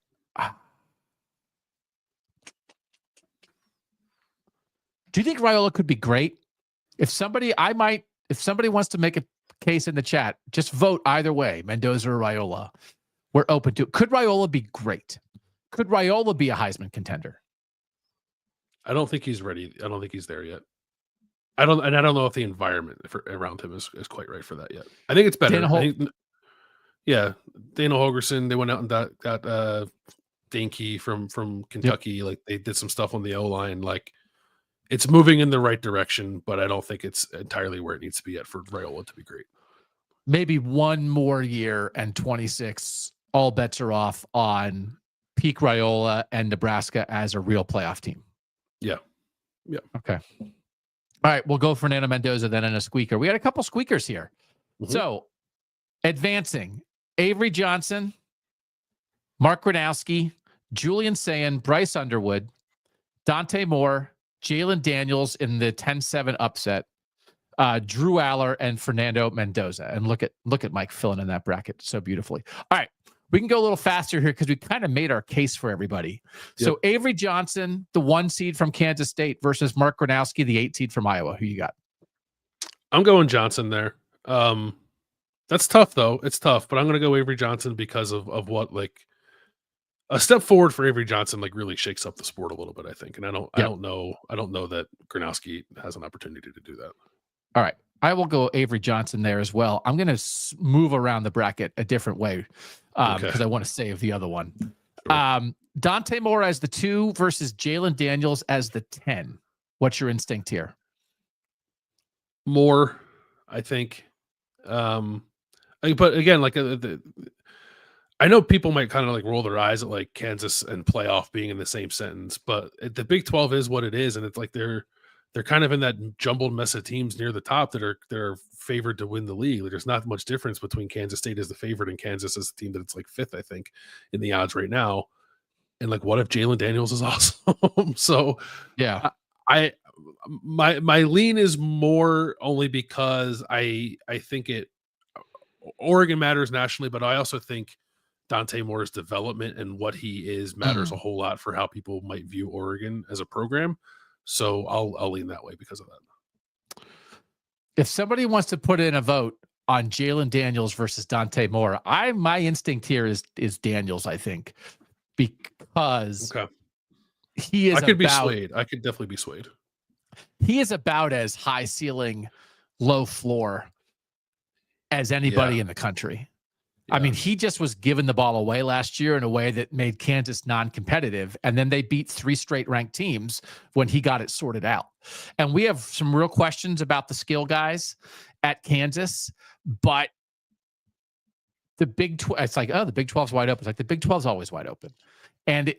Do you think Raiola could be great? If somebody wants to make a case in the chat, just vote either way, Mendoza or Raiola. We're open to it. Could Raiola be great? Could Raiola be a Heisman contender? I don't think he's ready. I don't think he's there yet. I don't know if the environment around him is quite right for that yet. I think it's better. Yeah, Dana Holgerson, they went out and got Dinky from Kentucky. Yep. Like they did some stuff on the O-line. Like it's moving in the right direction, but I don't think it's entirely where it needs to be yet for Raiola to be great. Maybe one more year and 26, all bets are off on peak Raiola and Nebraska as a real playoff team. Yeah. Yeah. Okay. All right, we'll go Fernando Mendoza then in a squeaker. We had a couple squeakers here. So advancing. Avery Johnson, Mark Gronowski, Julian Sayin, Bryce Underwood, Dante Moore, Jalen Daniels in the 10-7 upset, Drew Aller, and Fernando Mendoza. And look at Mike filling in that bracket so beautifully. All right, We can go a little faster here because we kind of made our case for everybody. So Avery Johnson, the 1 seed from Kansas State, versus Mark Gronowski, the 8 seed from Iowa. Who you got? I'm going Johnson there. That's tough though. It's tough, but I'm going to go Avery Johnson because of what, like, a step forward for Avery Johnson, like, really shakes up the sport a little bit, I think. And I don't know that Gronowski has an opportunity to do that. All right. I will go Avery Johnson there as well. I'm going to move around the bracket a different way because I want to save the other one. Sure. Dante Moore as the 2 versus Jalen Daniels as the 10. What's your instinct here? Moore, I think. But again, like, I know people might kind of like roll their eyes at like Kansas and playoff being in the same sentence, but the Big 12 is what it is, and it's like they're kind of in that jumbled mess of teams near the top that are favored to win the league. There's not much difference between Kansas State as the favorite and Kansas as a team that it's like 5th, I think, in the odds right now. And like, what if Jalen Daniels is awesome? So yeah, my lean is more only because I think Oregon matters nationally, but I also think Dante Moore's development and what he is matters a whole lot for how people might view Oregon as a program. So I'll lean that way because of that. If somebody wants to put in a vote on Jalen Daniels versus Dante Moore, my instinct here is Daniels, I think, because he is. I could be swayed. I could definitely be swayed. He is about as high ceiling, low floor as anybody in the country. I mean, he just was giving the ball away last year in a way that made Kansas non-competitive. And then they beat 3 straight ranked teams when he got it sorted out. And we have some real questions about the skill guys at Kansas, but the Big 12, it's like, oh, the Big 12's wide open. It's like the Big 12's always wide open. And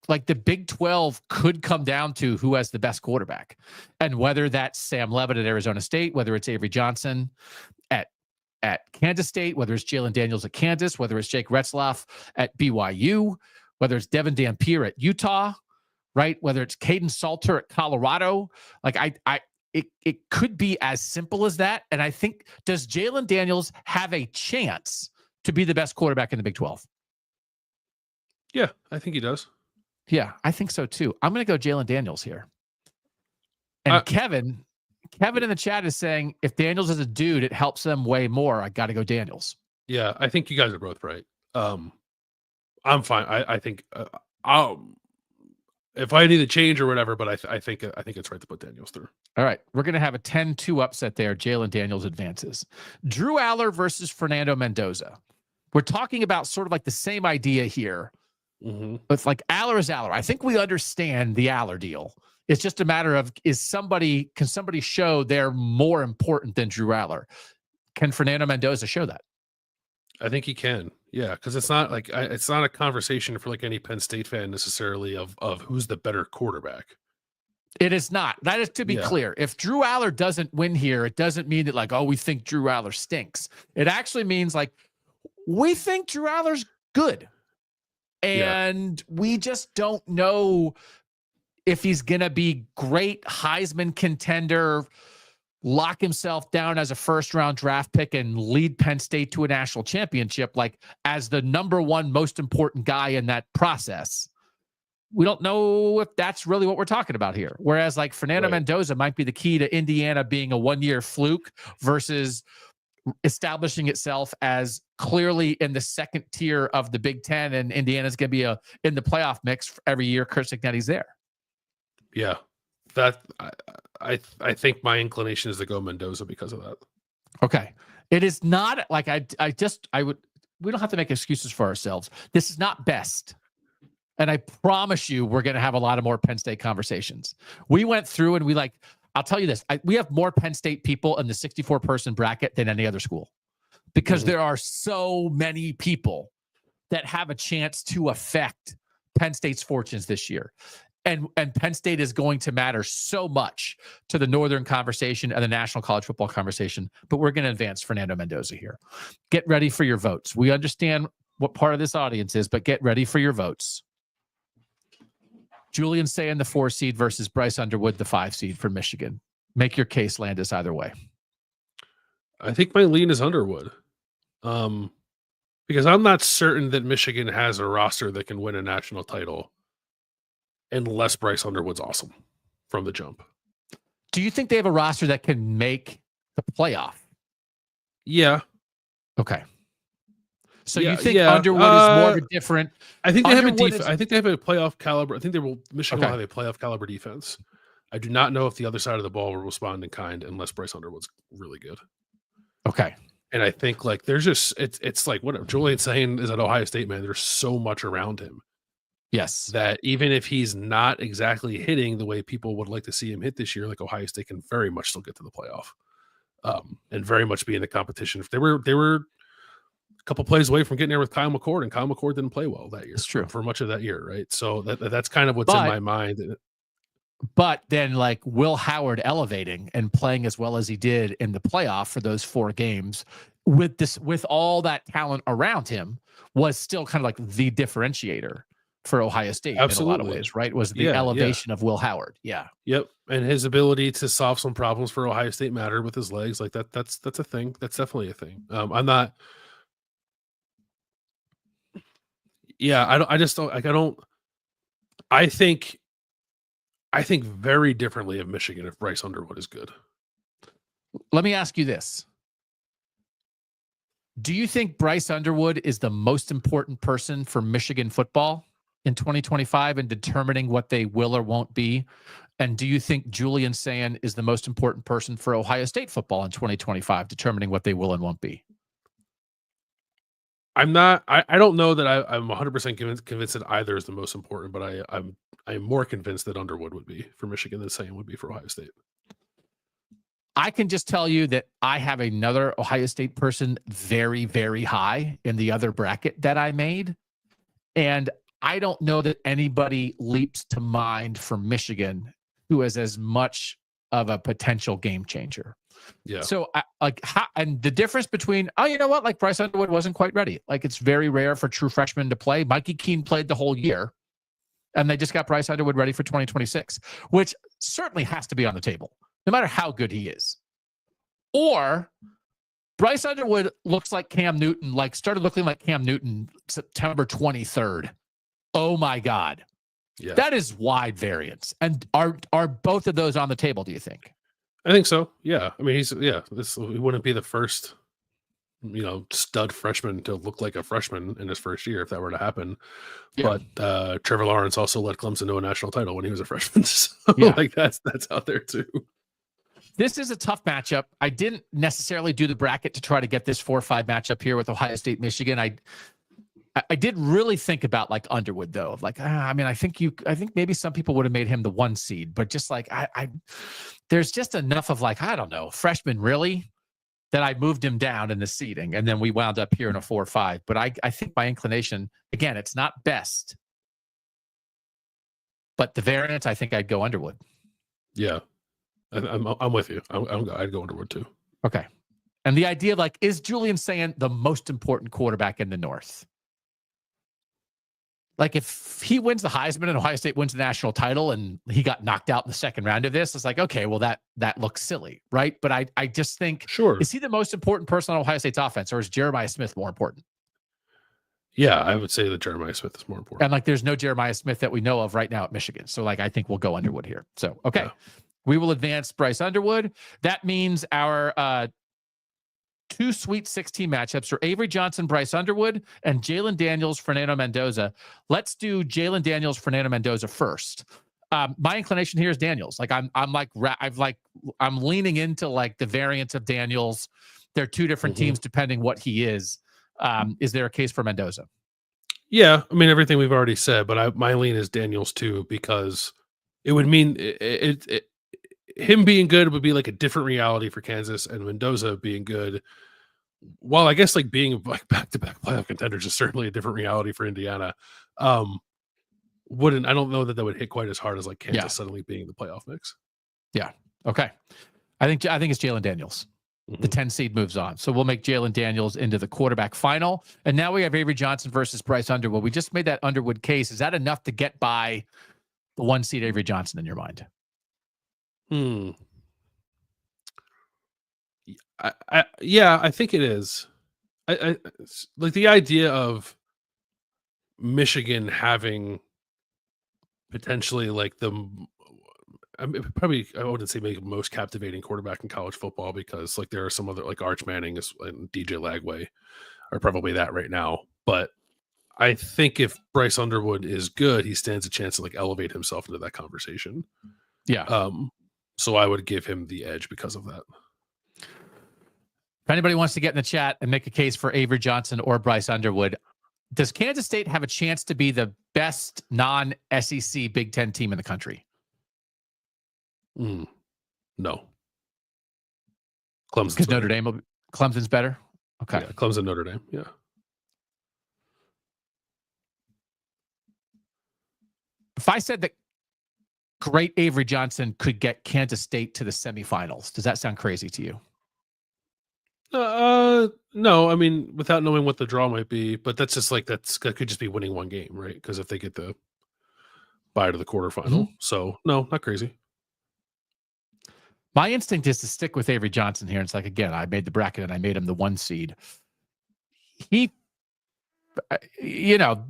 like the Big 12 could come down to who has the best quarterback, and whether that's Sam Levitt at Arizona State, whether it's Avery Johnson at Kansas State, whether it's Jalen Daniels at Kansas, whether it's Jake Retzlaff at BYU, whether it's Devin Dampier at Utah, right? Whether it's Caden Salter at Colorado. Like it could be as simple as that. And I think, does Jalen Daniels have a chance to be the best quarterback in the Big 12? Yeah, I think he does. Yeah, I think so too. I'm going to go Jalen Daniels here. And Kevin in the chat is saying, if Daniels is a dude, it helps them way more. I got to go Daniels. Yeah, I think you guys are both right. I'm fine. I think if I need to change or whatever, but I think it's right to put Daniels through. All right, we're going to have a 10-2 upset there. Jalen Daniels advances. Drew Aller versus Fernando Mendoza. We're talking about sort of like the same idea here. Mm-hmm. But like, Aller is Aller. I think we understand the Aller deal. It's just a matter of, can somebody show they're more important than Drew Aller? Can Fernando Mendoza show that? I think he can. Yeah, because it's not like it's not a conversation for like any Penn State fan necessarily of who's the better quarterback. It is not. That is to be clear. If Drew Aller doesn't win here, it doesn't mean that like, oh, we think Drew Aller stinks. It actually means like, we think Drew Aller's good. And we just don't know if he's going to be great Heisman contender, lock himself down as a first-round draft pick and lead Penn State to a national championship, like as the number one most important guy in that process. We don't know if that's really what we're talking about here. Whereas like Fernando Mendoza might be the key to Indiana being a one-year fluke versus establishing itself as clearly in the second tier of the Big Ten, and Indiana's going to be in the playoff mix every year Chris Ignetti's there. Yeah, that I think my inclination is to go Mendoza because of that. Okay, it is not like we don't have to make excuses for ourselves. This is not best. And I promise you, we're going to have a lot of more Penn State conversations. We went through and I'll tell you this. We have more Penn State people in the 64-person bracket than any other school because there are so many people that have a chance to affect Penn State's fortunes this year. And Penn State is going to matter so much to the Northern conversation and the national college football conversation. But we're going to advance Fernando Mendoza here. Get ready for your votes. We understand what part of this audience is, but get ready for your votes. Julian Sayin, the 4 seed versus Bryce Underwood, the 5 seed for Michigan. Make your case, Landis, either way. I think my lean is Underwood. Because I'm not certain that Michigan has a roster that can win a national title unless Bryce Underwood's awesome from the jump. Do you think they have a roster that can make the playoff? Yeah. Okay. So Yeah, you think yeah. Underwood is more of a different? I think they have a Underwood defense. is- I think they have a playoff caliber. I think Michigan Okay. will have a playoff caliber defense. I do not know if the other side of the ball will respond in kind unless Bryce Underwood's really good. Okay. And I think like there's just it's like what Julian's saying is at Ohio State, man. There's so much around him. Yes. That even if he's not exactly hitting the way people would like to see him hit this year, like Ohio State can very much still get to the playoff, and very much be in the competition. If they were a couple plays away from getting there with Kyle McCord, and Kyle McCord didn't play well that year. It's true for much of that year, right? So that's kind of what's in my mind. But then, like Will Howard elevating and playing as well as he did in the playoff for those 4 games, with all that talent around him, was still kind of like the differentiator for Ohio State in a lot of ways, right? Was the elevation of Will Howard. Yeah. Yep. And his ability to solve some problems for Ohio State mattered with his legs. Like that's a thing. That's definitely a thing. I'm not. Yeah, I just don't like. I think very differently of Michigan if Bryce Underwood is good. Let me ask you this. Do you think Bryce Underwood is the most important person for Michigan football in 2025 in determining what they will or won't be? And do you think Julian Sand is the most important person for Ohio State football in 2025, determining what they will and won't be? I'm not. I don't know that I'm 100% convinced that either is the most important, but I'm more convinced that Underwood would be for Michigan than Sand would be for Ohio State. I can just tell you that I have another Ohio State person very, very high in the other bracket that I made. And I don't know that anybody leaps to mind for Michigan who is as much of a potential game changer. Yeah. So and the difference between, you know what? Like Bryce Underwood wasn't quite ready. Like it's very rare for true freshmen to play. Mikey Keene played the whole year and they just got Bryce Underwood ready for 2026, which certainly has to be on the table, no matter how good he is. Or Bryce Underwood looks like Cam Newton, like started looking like Cam Newton September 23rd. Oh my God. Yeah. That is wide variance. And are both of those on the table, do you think? I think so. Yeah. I mean, he wouldn't be the first, stud freshman to look like a freshman in his first year if that were to happen. Yeah. But Trevor Lawrence also led Clemson to a national title when he was a freshman. So like that's out there too. This is a tough matchup. I didn't necessarily do the bracket to try to get this 4-5 matchup here with Ohio State, Michigan. I did really think about like Underwood though. Like, I think maybe some people would have made him the 1 seed, but just like there's just enough of like, I don't know, freshman really, that I moved him down in the seeding. And then we wound up here in a 4-5. But I think my inclination, again, it's not best, but the variance, I think I'd go Underwood. Yeah. I'm with you. I'd go Underwood too. Okay. And the idea of like, is Julian Sand the most important quarterback in the North? Like if he wins the Heisman and Ohio State wins the national title and he got knocked out in the second round of this, it's like, okay, well that looks silly, right? But I just think, sure, is he the most important person on Ohio State's offense, or is Jeremiah Smith more important? Yeah, I would say that Jeremiah Smith is more important. And like, there's no Jeremiah Smith that we know of right now at Michigan. So like, I think we'll go Underwood here. So, okay. Yeah. We will advance Bryce Underwood. That means our 2 Sweet 16 matchups are Avery Johnson, Bryce Underwood, and Jalen Daniels, Fernando Mendoza. Let's do Jalen Daniels, Fernando Mendoza first. My inclination here is Daniels. Like I'm leaning into like the variance of Daniels. They're 2 different teams depending what he is. Is there a case for Mendoza? Yeah, I mean everything we've already said, but my lean is Daniels too because it would mean him being good would be like a different reality for Kansas, and Mendoza being good, while I guess like being like back-to-back playoff contenders is certainly a different reality for Indiana. I don't know that would hit quite as hard as like Kansas suddenly being in the playoff mix. Yeah. Okay. I think it's Jalen Daniels. The 10 seed moves on. So we'll make Jalen Daniels into the quarterback final. And now we have Avery Johnson versus Bryce Underwood. We just made that Underwood case. Is that enough to get by the 1 seed Avery Johnson in your mind? Yeah, I think it is. I like the idea of Michigan having potentially like I mean, probably I wouldn't say maybe most captivating quarterback in college football, because like there are some other, like Arch Manning and DJ Lagway are probably that right now. But I think if Bryce Underwood is good, he stands a chance to like elevate himself into that conversation. Yeah. So I would give him the edge because of that. If anybody wants to get in the chat and make a case for Avery Johnson or Bryce Underwood, does Kansas State have a chance to be the best non-SEC Big Ten team in the country? No. Clemson's because Notre Dame, Clemson's better? Okay. Yeah, Clemson, Notre Dame, yeah. If I said that great Avery Johnson could get Kansas State to the semifinals, does that sound crazy to you? No, I mean, without knowing what the draw might be, but that's just like, that could just be winning one game, right? Because if they get the bye to the quarterfinal. So no, not crazy. My instinct is to stick with Avery Johnson here. It's like, again, I made the bracket and I made him the 1 seed. He, you know,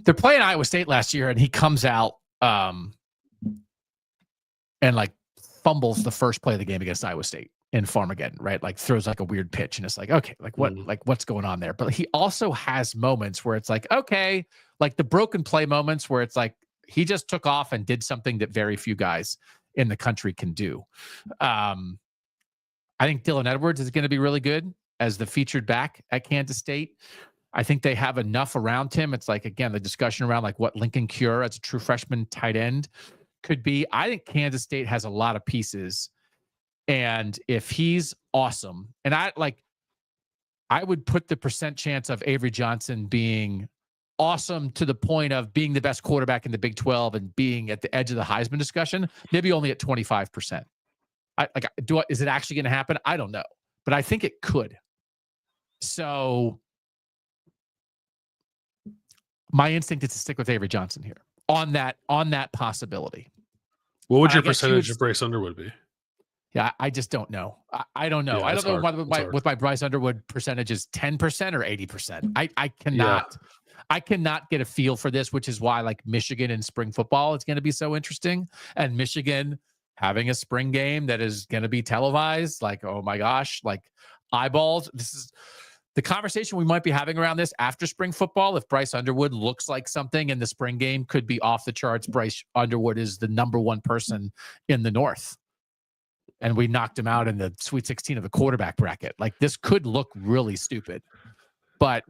they're playing Iowa State last year, and he comes out and like fumbles the first play of the game against Iowa State in Farmageddon, right? Like throws like a weird pitch, and it's like, okay, like what, like what's going on there? But he also has moments where it's like, okay, like the broken play moments where it's like he just took off and did something that very few guys in the country can do. I think Dylan Edwards is going to be really good as the featured back at Kansas State. I think they have enough around him. It's like, again, the discussion around like what Lincoln Cure as a true freshman tight end could be. I think Kansas State has a lot of pieces. And if he's awesome, and I would put the percent chance of Avery Johnson being awesome to the point of being the best quarterback in the Big 12 and being at the edge of the Heisman discussion, maybe only at 25%. Is it actually going to happen? I don't know, but I think it could. So my instinct is to stick with Avery Johnson here on that possibility. What would your percentage of Bryce Underwood be? Yeah, I just don't know. I don't know. Yeah, I don't know what my Bryce Underwood percentage is, 10% or 80%. I cannot. Yeah. I cannot get a feel for this, which is why like Michigan in spring football is going to be so interesting. And Michigan having a spring game that is going to be televised, like, oh my gosh, like eyeballs. This is the conversation we might be having around this after spring football. If Bryce Underwood looks like something in the spring game, could be off the charts. Bryce Underwood is the number 1 person in the North. And we knocked him out in the Sweet 16 of the quarterback bracket. Like this could look really stupid, but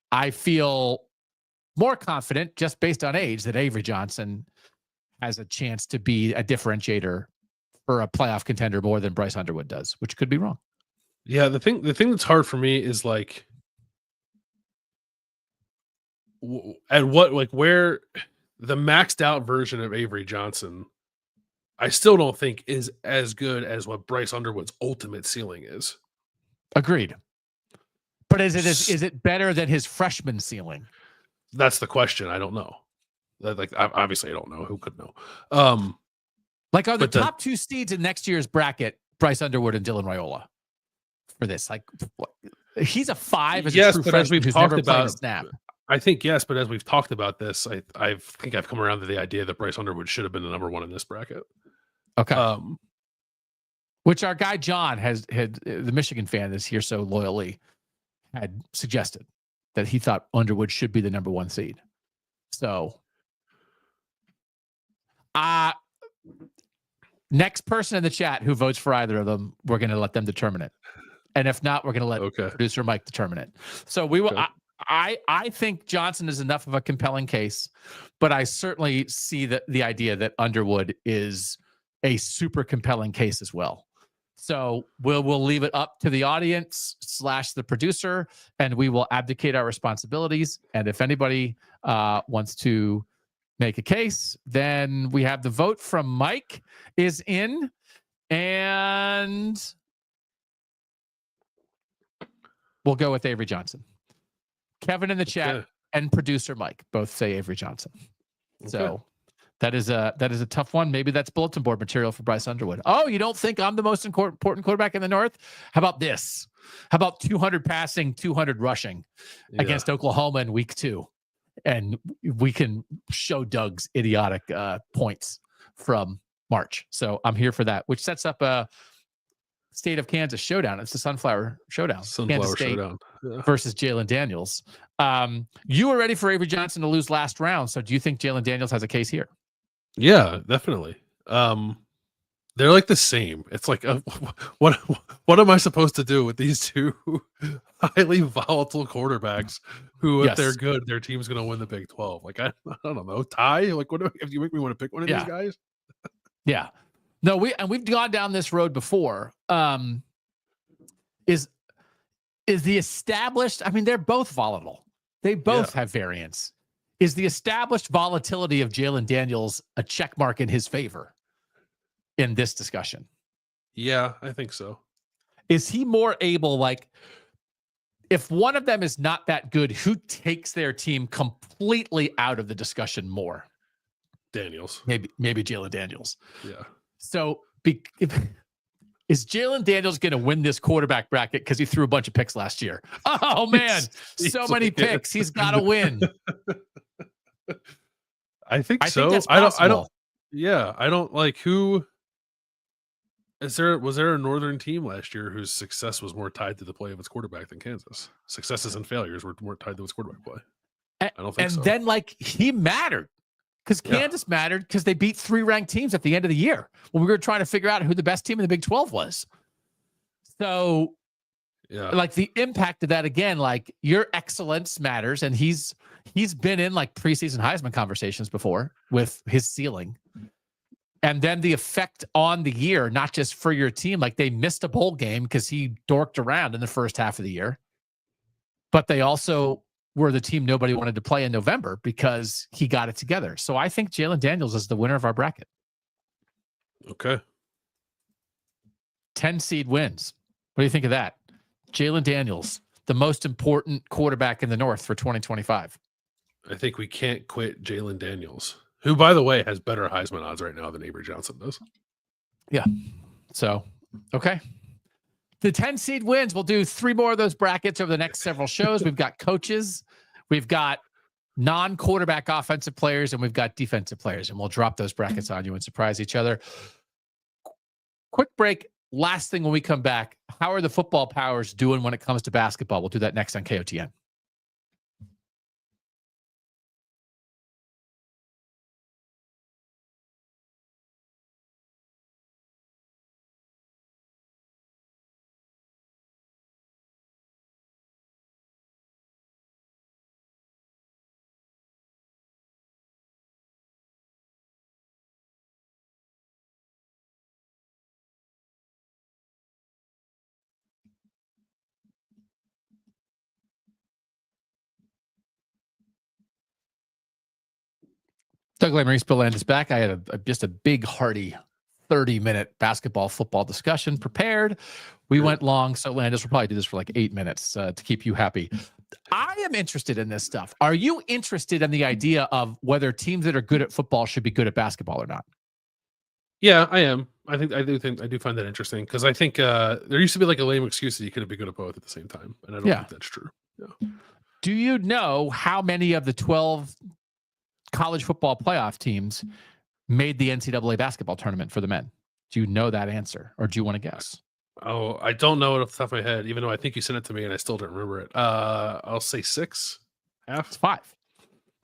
I feel more confident just based on age that Avery Johnson has a chance to be a differentiator for a playoff contender more than Bryce Underwood does, which could be wrong. Yeah. The thing that's hard for me is like, at what, like where the maxed out version of Avery Johnson, I still don't think is as good as what Bryce Underwood's ultimate ceiling is. Agreed. But is it better than his freshman ceiling? That's the question. I don't know. Like obviously I don't know. Who could know? Like are the top 2 seeds in next year's bracket Bryce Underwood and Dylan Raiola for this? Like he's a 5 as a true freshman who's never played a snap. I think yes, but as we've talked about this, I think I've come around to the idea that Bryce Underwood should have been the number 1 in this bracket. Okay. Which our guy John had the Michigan fan that's here so loyally had suggested that he thought Underwood should be the number 1 seed. So, next person in the chat who votes for either of them, we're going to let them determine it. And if not, we're going to let producer Mike determine it. So we will. Okay. I think Johnson is enough of a compelling case, but I certainly see the idea that Underwood is a super compelling case as well. So we'll leave it up to the audience / the producer, and we will abdicate our responsibilities. And if anybody wants to make a case, then we have the vote from Mike is in, and we'll go with Avery Johnson. Kevin in the chat and producer Mike both say Avery Johnson. Okay. So That is a tough one. Maybe that's bulletin board material for Bryce Underwood. Oh, you don't think I'm the most important quarterback in the North? How about this? How about 200 passing, 200 rushing against Oklahoma in week 2? And we can show Doug's idiotic points from March. So I'm here for that, which sets up a State of Kansas showdown. It's the Sunflower Showdown. Sunflower Showdown versus Jalen Daniels. You were ready for Avery Johnson to lose last round. So do you think Jalen Daniels has a case here? Yeah, definitely. They're like the same. It's like, what am I supposed to do with these two highly volatile quarterbacks who, if they're good, their team's going to win the Big 12? Like, I don't know. Tie? Like, if you make me want to pick one of these guys? Yeah. No, we've gone down this road before. Is the established, I mean, they're both volatile. They both have variance. Is the established volatility of Jalen Daniels a check mark in his favor in this discussion? Yeah, I think so. Is he more able, like, if one of them is not that good, who takes their team completely out of the discussion more? Daniels. Maybe Jalen Daniels. Yeah. So is Jalen Daniels going to win this quarterback bracket because he threw a bunch of picks last year? Oh, man. So many picks. He's got to win. I think so. Think that's possible. I don't like who. Was there a Northern team last year whose success was more tied to the play of its quarterback than Kansas? Successes and failures were more tied to its quarterback play. I don't think so. And then, like, he mattered because Kansas mattered because they beat 3 ranked teams at the end of the year when we were trying to figure out who the best team in the Big 12 was. So, like, the impact of that, again, like, your excellence matters, and he's been in, like, preseason Heisman conversations before with his ceiling. And then the effect on the year, not just for your team, like, they missed a bowl game because he dorked around in the first half of the year. But they also were the team nobody wanted to play in November because he got it together. So I think Jalen Daniels is the winner of our bracket. Okay. 10 seed wins. What do you think of that? Jalen Daniels, the most important quarterback in the North for 2025. I think we can't quit Jalen Daniels, who, by the way, has better Heisman odds right now than Avery Johnson does. Yeah. So, okay. The 10 seed wins. We'll do 3 more of those brackets over the next several shows. We've got coaches, we've got non-quarterback offensive players, and we've got defensive players. And we'll drop those brackets on you and surprise each other. Quick break. Last thing when we come back, how are the football powers doing when it comes to basketball? We'll do that next on KOTN. Doug Lesmerises, Bill Landis back. I had just a big, hearty 30-minute basketball football discussion prepared. We went long, so Landis will probably do this for like 8 minutes to keep you happy. I am interested in this stuff. Are you interested in the idea of whether teams that are good at football should be good at basketball or not? Yeah, I am. I do find that interesting because I think there used to be like a lame excuse that you couldn't be good at both at the same time, and I don't think that's true. Yeah. Do you know how many of the 12 college football playoff teams made the NCAA basketball tournament for the men? Do you know that answer, or do you want to guess? Oh, I don't know it off the top of my head, even though I think you sent it to me and I still don't remember it. I'll say 6. Half. It's 5.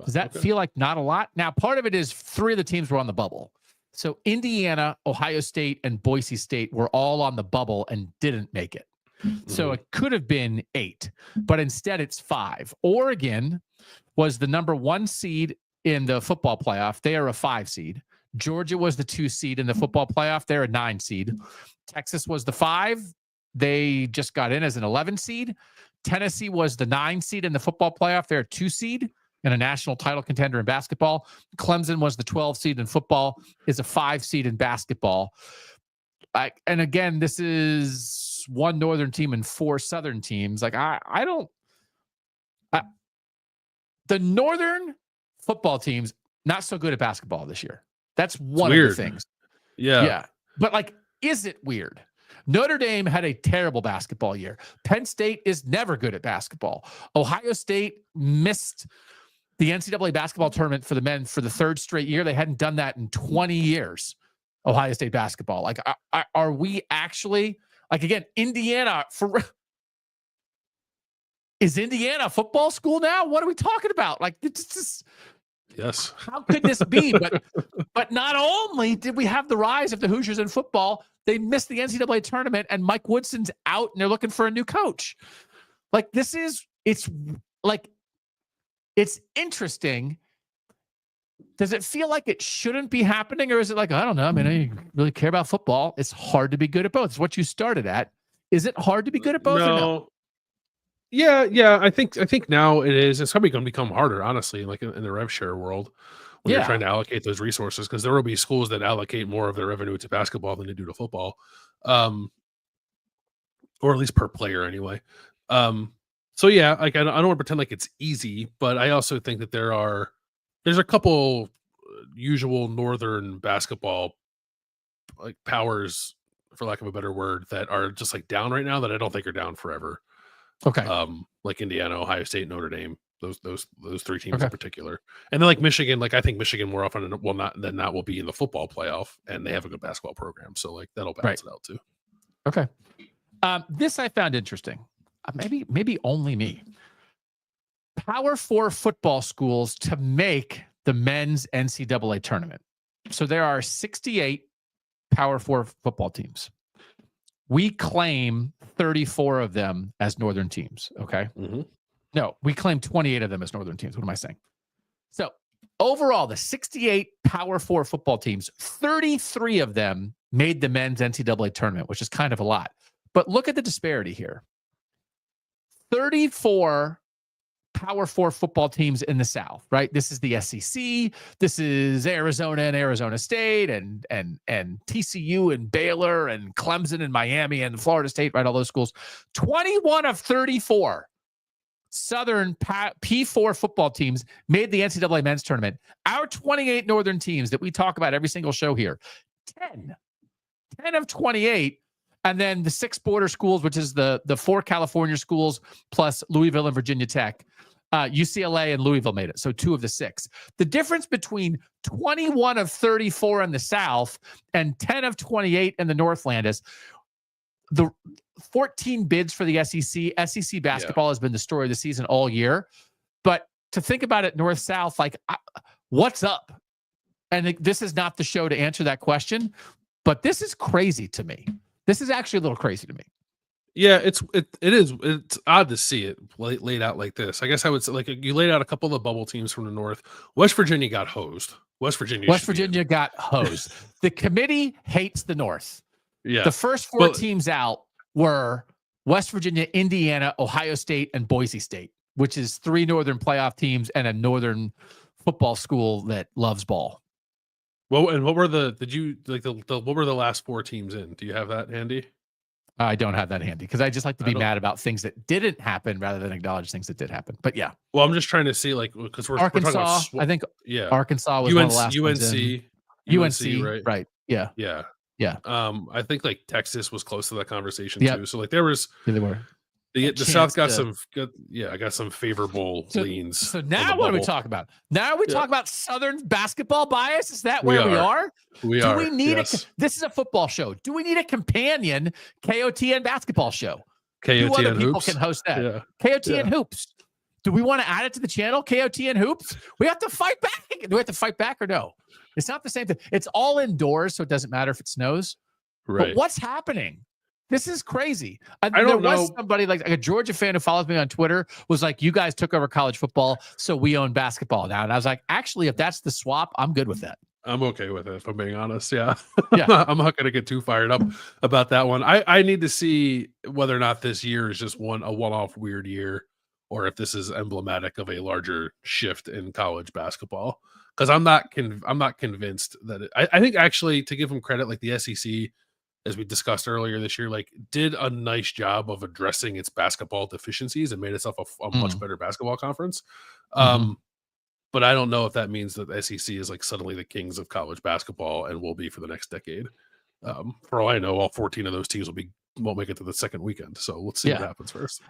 Does that feel like not a lot? Now, part of it is 3 of the teams were on the bubble. So Indiana, Ohio State, and Boise State were all on the bubble and didn't make it. So it could have been 8, but instead it's 5. Oregon was the number 1 seed in the football playoff. They are a 5 seed. Georgia was the 2 seed in the football playoff. They're a 9 seed. Texas was the 5. They just got in as an 11 seed. Tennessee was the 9 seed in the football playoff. They're a 2 seed and a national title contender in basketball. Clemson was the 12 seed in football, is a 5 seed in basketball. And again, this is 1 Northern team and 4 Southern teams. Like, the Northern football teams, not so good at basketball this year. That's one of the things. Yeah. But like, is it weird? Notre Dame had a terrible basketball year. Penn State is never good at basketball. Ohio State missed the NCAA basketball tournament for the men for the third straight year. They hadn't done that in 20 years. Ohio State basketball. Like, are we actually, like, again, Indiana is Indiana a football school now? What are we talking about? Like, this is, yes. How could this be? But not only did we have the rise of the Hoosiers in football, they missed the NCAA tournament, and Mike Woodson's out, and they're looking for a new coach. Like, it's interesting. Does it feel like it shouldn't be happening, or is it like, I don't know, I mean, I don't really care about football. It's hard to be good at both. It's what you started at. Is it hard to be good at both? No. Or no? Yeah. I think now it is. It's probably going to become harder, honestly, like in the rev share world, when you're trying to allocate those resources, because there will be schools that allocate more of their revenue to basketball than they do to football, or at least per player anyway. So yeah, like I don't want to pretend like it's easy, but I also think that there's a couple usual Northern basketball like powers, for lack of a better word, that are just like down right now that I don't think are down forever. Okay. Like Indiana, OhioTate, Notre Dame, those three teams in particular. And then like Michigan, like I think Michigan more often than not will be in the football playoff, and they have a good basketball program. So like that'll balance it out too. Okay. This I found interesting. Maybe only me. Power 4 football schools to make the men's NCAA tournament. So there are 68 Power 4 football teams. We claim 34 of them as Northern teams. Okay. Mm-hmm. No, we claim 28 of them as Northern teams. What am I saying? So overall, the 68 Power 4 football teams, 33 of them made the men's NCAA tournament, which is kind of a lot. But look at the disparity here. 34 Power 4 football teams in the South, right? This is the SEC. This is Arizona and Arizona State and TCU and Baylor and Clemson and Miami and Florida State, right? All those schools. 21 of 34 Southern P4 football teams made the NCAA men's tournament. Our 28 Northern teams that we talk about every single show here, 10 of 28. And then the 6 border schools, which is the 4 California schools plus Louisville and Virginia Tech, UCLA and Louisville made it. So 2 of the 6. The difference between 21 of 34 in the South and 10 of 28 in the Northland is the 14 bids for the SEC. SEC basketball has been the story of the season all year. But to think about it North-South, like, what's up? And this is not the show to answer that question, but this is crazy to me. This is actually a little crazy to me. Yeah, it is. It's odd to see it laid out like this. I guess I would say, like, you laid out a couple of the bubble teams from the North. West Virginia got hosed. West Virginia got hosed. The committee hates the North. Yeah. The first 4 teams out were West Virginia, Indiana, Ohio State, and Boise State, which is 3 Northern playoff teams and a Northern football school that loves ball. Well, and what were what were the last 4 teams in? Do you have that handy? I don't have that handy because I just like to be mad about things that didn't happen rather than acknowledge things that did happen. But yeah. Well, I'm just trying to see, like, because we're Arkansas. We're talking about, I think Arkansas was UNC, one of the last ones in. UNC, right? Yeah. I think like Texas was close to that conversation too. So like there was. Yeah, they were. The South got some good. Yeah, I got some favorable leans. So now what are we talking about? Now we talk about Southern basketball bias. Is that where we are? Do we need this is a football show. Do we need a companion KOTN basketball show? KOTN other Hoops? People can host that. Yeah. KOTN Hoops. Do we want to add it to the channel? KOTN Hoops. We have to fight back. Do we have to fight back or no? It's not the same thing. It's all indoors, so it doesn't matter if it snows. Right. But what's happening? This is crazy. There was somebody like a Georgia fan who follows me on Twitter was like, you guys took over college football, so we own basketball now. And I was like, actually, if that's the swap, I'm good with that. I'm okay with it, if I'm being honest. Yeah. I'm not going to get too fired up about that one. I need to see whether or not this year is just a one-off weird year, or if this is emblematic of a larger shift in college basketball. Because I'm not convinced that I think actually, to give them credit, like the SEC, as we discussed earlier this year, like did a nice job of addressing its basketball deficiencies and made itself a much better basketball conference. but I don't know if that means that the SEC is like suddenly the kings of college basketball and will be for the next decade. For all I know, all 14 of those teams won't make it to the second weekend. So let's see what happens first.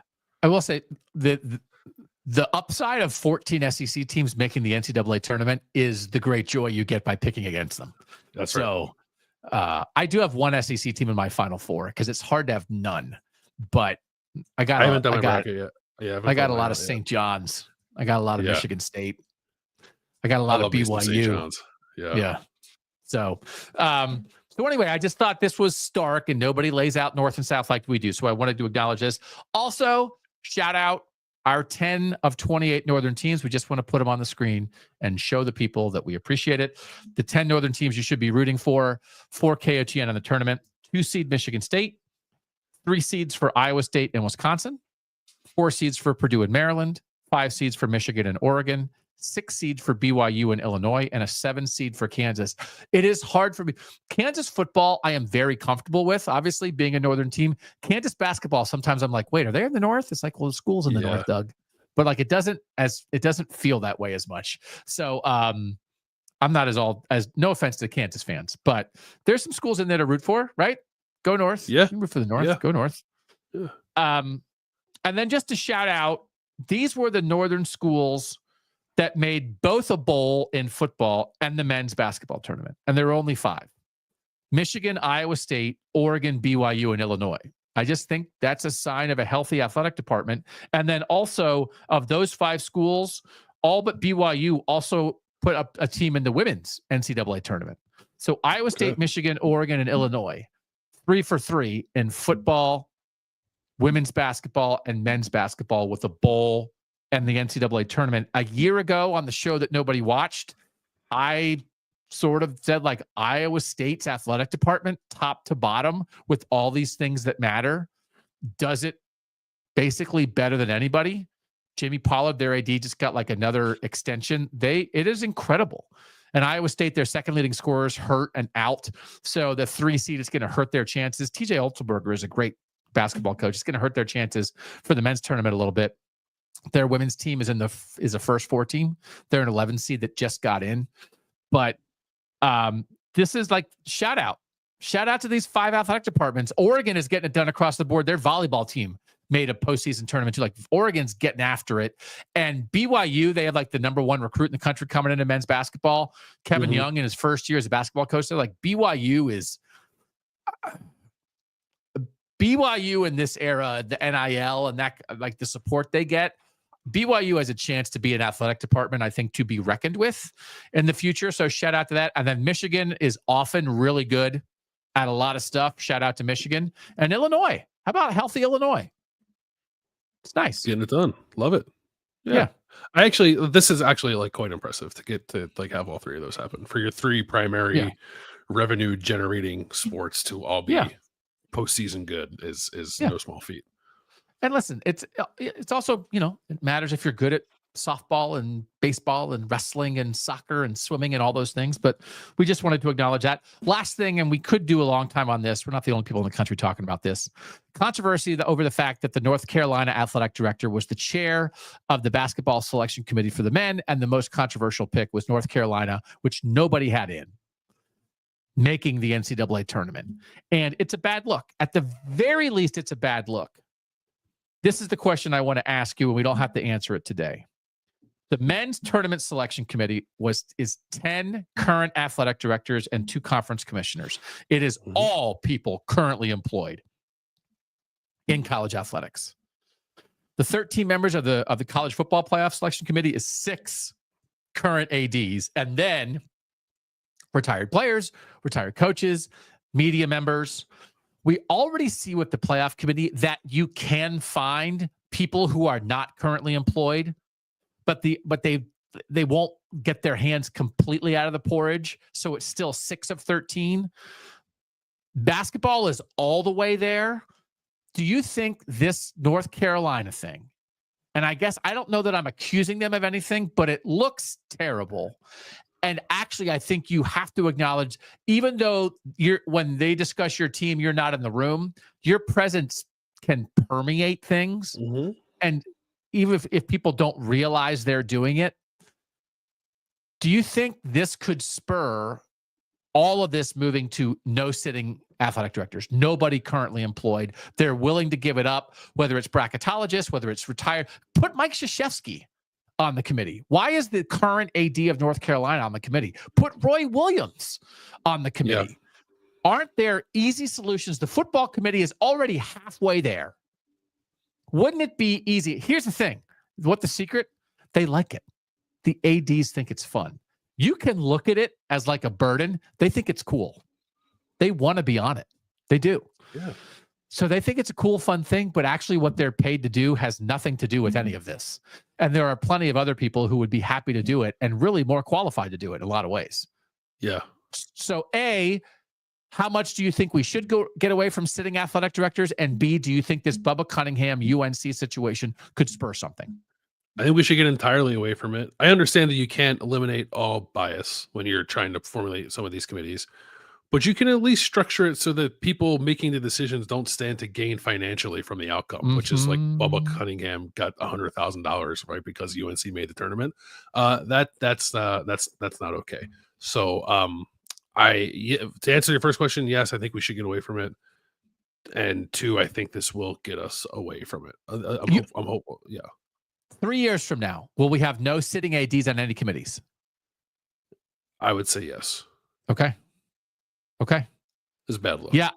I will say the upside of 14 SEC teams making the NCAA tournament is the great joy you get by picking against them. That's right. So I do have one SEC team in my Final Four because it's hard to have none. But I haven't done my bracket yet. Yeah, I got a lot of St. John's. I got a lot of Michigan State. I got a lot of BYU. Yeah. So anyway, I just thought this was stark and nobody lays out North and South like we do. So I wanted to acknowledge this. Also, shout out our 10 of 28 Northern teams. We just want to put them on the screen and show the people that we appreciate it. The 10 Northern teams you should be rooting for KOTN in the tournament: 2 seed Michigan State, 3 seeds for Iowa State and Wisconsin, 4 seeds for Purdue and Maryland, 5 seeds for Michigan and Oregon, 6 seeds for BYU and Illinois, and a 7 seed for Kansas. It is hard for me. Kansas football, I am very comfortable with, obviously, being a Northern team. Kansas basketball, sometimes I'm like, wait, are they in the North? It's like, well, the school's in the North, Doug. But like, it doesn't feel that way as much. So I'm not as no offense to Kansas fans, but there's some schools in there to root for, right? Go North. Yeah. Root for the North. Yeah. Go North. Yeah. And then just to shout out, these were the Northern schools that made both a bowl in football and the men's basketball tournament. And there were only 5. Michigan, Iowa State, Oregon, BYU, and Illinois. I just think that's a sign of a healthy athletic department. And then also, of those 5 schools, all but BYU also put up a team in the women's NCAA tournament. So Iowa State, Michigan, Oregon, and Illinois, 3 for 3 in football, women's basketball, and men's basketball with a bowl and the NCAA tournament. A year ago on the show that nobody watched, I sort of said like Iowa State's athletic department, top to bottom, with all these things that matter, does it basically better than anybody. Jamie Pollard, their AD, just got like another extension. It is incredible. And Iowa State, their second leading scorers hurt and out. So the 3 seed is going to hurt their chances. TJ Otzelberger is a great basketball coach. It's going to hurt their chances for the men's tournament a little bit. Their women's team is a first 4 team. They're an 11 seed that just got in. But this is like shout out to these 5 athletic departments. Oregon is getting it done across the board. Their volleyball team made a postseason tournament too. Like Oregon's getting after it. And BYU, they have like the number 1 recruit in the country coming into men's basketball. Kevin Young in his first year as a basketball coach. They're like BYU in this era, the NIL and that, like the support they get. BYU has a chance to be an athletic department, I think, to be reckoned with in the future. So shout out to that. And then Michigan is often really good at a lot of stuff. Shout out to Michigan. And Illinois. How about healthy Illinois? It's nice. Getting it done. Love it. Yeah. This is actually like quite impressive to get to like have all 3 of those happen for your 3 primary revenue generating sports to all be postseason good is no small feat. And listen, it's also, it matters if you're good at softball and baseball and wrestling and soccer and swimming and all those things. But we just wanted to acknowledge that. Last thing, and we could do a long time on this. We're not the only people in the country talking about this. Controversy over the fact that the North Carolina athletic director was the chair of the basketball selection committee for the men. And the most controversial pick was North Carolina, which nobody had in making the NCAA tournament. And it's a bad look. At the very least, it's a bad look. This is the question I want to ask you, and we don't have to answer it today. The men's tournament selection committee is 10 current athletic directors and 2 conference commissioners. It is all people currently employed in college athletics. The 13 members of the college football playoff selection committee is 6 current ADs, and then retired players, retired coaches, media members. We already see with the playoff committee that you can find people who are not currently employed, but they won't get their hands completely out of the porridge. So it's still 6 of 13. Basketball is all the way there. Do you think this North Carolina thing, and I guess I don't know that I'm accusing them of anything, but it looks terrible. And actually, I think you have to acknowledge, even though when they discuss your team, you're not in the room, your presence can permeate things. And even if people don't realize they're doing it, Do you think this could spur all of this moving to no sitting athletic directors? Nobody currently employed. They're willing to give it up, whether it's bracketologists, whether it's retired. Put Mike Krzyzewski on the committee. Why is the current AD of North Carolina on the committee? Put Roy Williams on the committee. Yeah. Aren't there easy solutions? The football committee is already halfway there. Wouldn't it be easy? Here's the thing. What the secret? They like it. The ADs think it's fun. You can look at it as like a burden. They think it's cool. They want to be on it. They do. Yeah. So they think it's a cool, fun thing, but actually what they're paid to do has nothing to do with any of this. And there are plenty of other people who would be happy to do it and really more qualified to do it in a lot of ways. Yeah. So A, how much do you think we should get away from sitting athletic directors? And B, do you think this Bubba Cunningham UNC situation could spur something? I think we should get entirely away from it. I understand that you can't eliminate all bias when you're trying to formulate some of these committees, but you can at least structure it so that people making the decisions don't stand to gain financially from the outcome, which is like Bubba Cunningham got $100,000, right? Because UNC made the tournament. That's not okay. So, to answer your first question, yes, I think we should get away from it. And two, I think this will get us away from it. I'm hopeful. Yeah. 3 years from now, will we have no sitting ADs on any committees? I would say yes. Okay. It's bad luck. Yeah.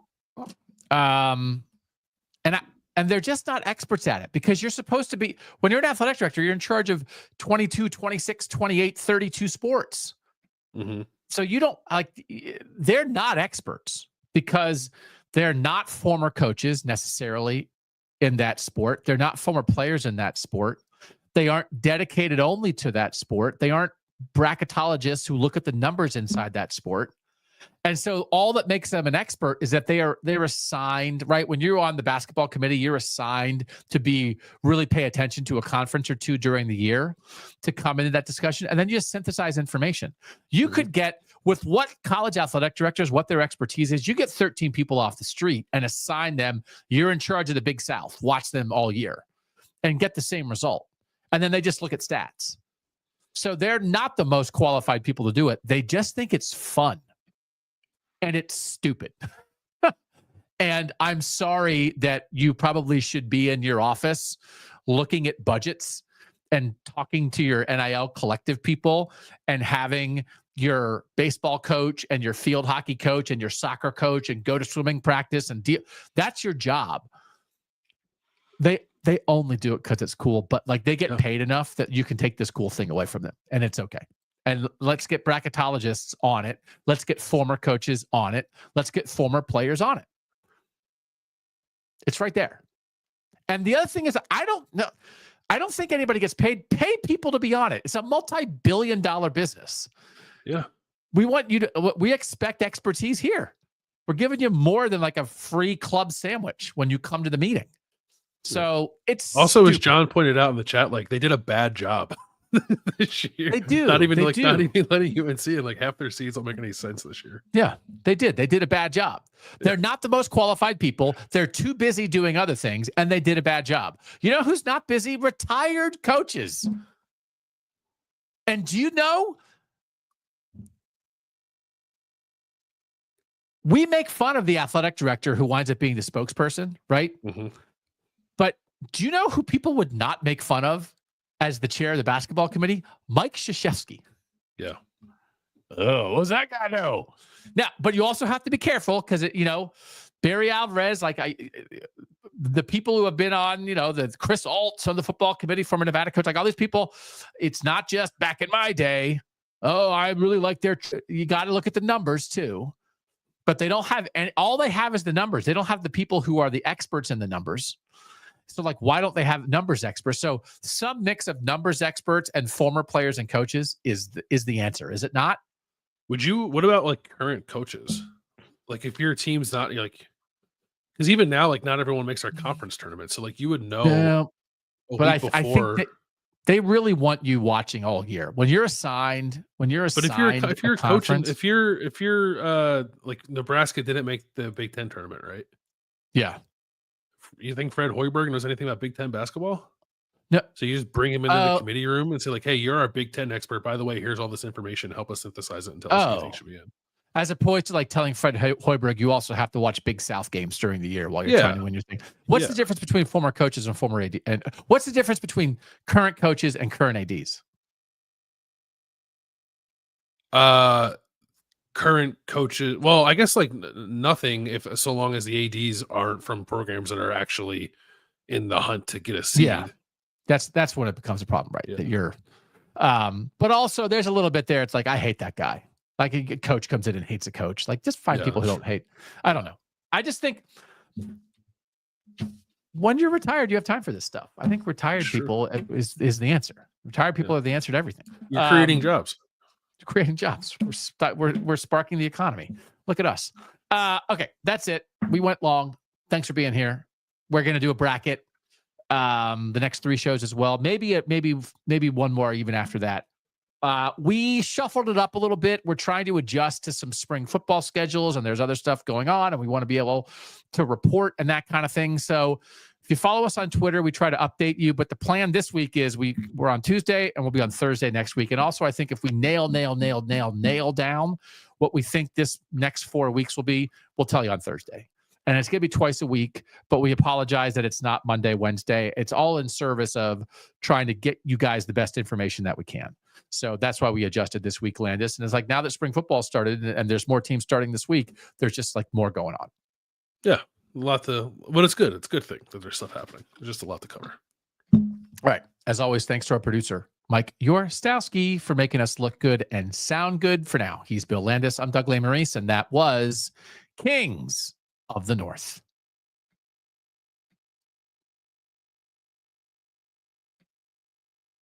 And they're just not experts at it, because you're supposed to be, when you're an athletic director, you're in charge of 22, 26, 28, 32 sports. Mm-hmm. So you don't they're not experts because they're not former coaches necessarily in that sport. They're not former players in that sport. They aren't dedicated only to that sport. They aren't bracketologists who look at the numbers inside that sport. And so all that makes them an expert is that they're assigned, right? When you're on the basketball committee, you're assigned to really pay attention to a conference or two during the year to come into that discussion. And then you just synthesize information. You could get, with what college athletic directors, what their expertise is, you get 13 people off the street and assign them, you're in charge of the Big South, watch them all year and get the same result. And then they just look at stats. So they're not the most qualified people to do it. They just think it's fun. And it's stupid. And I'm sorry that you probably should be in your office looking at budgets and talking to your NIL collective people and having your baseball coach and your field hockey coach and your soccer coach and go to swimming practice and that's your job. They only do it because it's cool, but like they get paid enough that you can take this cool thing away from them and it's okay. And let's get bracketologists on it. Let's get former coaches on it. Let's get former players on it. It's right there. And the other thing is, I don't think anybody gets paid. Pay people to be on it. It's a multi-billion-dollar business. Yeah. We expect expertise here. We're giving you more than like a free club sandwich when you come to the meeting. So it's also, stupid. as John pointed out in the chat, like they did a bad job this year. They do. Not even letting UNC and like half their seats don't make any sense this year. Yeah, they did. They did a bad job. They're not the most qualified people. They're too busy doing other things, and they did a bad job. You know who's not busy? Retired coaches. And do you know? We make fun of the athletic director who winds up being the spokesperson, right? Mm-hmm. But do you know who people would not make fun of as the chair of the basketball committee? Mike Krzyzewski. Yeah. Oh, what does that guy know? Now, but you also have to be careful because, Barry Alvarez, the people who have been on, the Chris Alt's on the football committee, former Nevada coach, like all these people, it's not just back in my day. Oh, I really like you got to look at the numbers too. But they don't have any, all they have is the numbers. They don't have the people who are the experts in the numbers. So why don't they have numbers experts? So some mix of numbers experts and former players and coaches is the answer. Is it not? What about current coaches? Like if your team's not because even now, not everyone makes our conference tournament. So you would know. But I think they really want you watching all year when you're assigned. But if you're coaching, if you're Nebraska didn't make the Big Ten tournament, right? Yeah. You think Fred Hoiberg knows anything about Big Ten basketball? No. So you just bring him into the committee room and say like, hey, you're our Big Ten expert. By the way, here's all this information. Help us synthesize it and tell us who you think should be in. As opposed to like telling Fred Hoiberg, you also have to watch Big South games during the year while you're trying to win your thing. What's the difference between former coaches and former AD? And what's the difference between current coaches and current ADs? Current coaches, well, I guess like nothing if so long as the ADs aren't from programs that are actually in the hunt to get a seed. Yeah, that's when it becomes a problem, right? That you're, but also there's a little bit there. It's like I hate that guy. Like a coach comes in and hates a coach. Like just find people who don't hate. I don't know. I just think when you're retired, you have time for this stuff. I think retired people is the answer. Retired people are the answer to everything. You're creating jobs. Creating jobs. We're sparking the economy. Look at us. Okay, that's it. We went long. Thanks for being here. We're gonna do a bracket. The next 3 shows as well. Maybe one more even after that. We shuffled it up a little bit. We're trying to adjust to some spring football schedules, and there's other stuff going on, and we want to be able to report and that kind of thing. So if you follow us on Twitter, we try to update you. But the plan this week is we're on Tuesday and we'll be on Thursday next week. And also, I think if we nail down what we think this next 4 weeks will be, we'll tell you on Thursday. And it's going to be twice a week, but we apologize that it's not Monday, Wednesday. It's all in service of trying to get you guys the best information that we can. So that's why we adjusted this week, Landis. And it's like now that spring football started and there's more teams starting this week, there's just like more going on. Yeah. But it's good. It's a good thing that there's stuff happening. There's just a lot to cover. All right. As always, thanks to our producer, Mike Yorstowski, for making us look good and sound good. For now, he's Bill Landis. I'm Doug Lesmerises, and that was Kings of the North.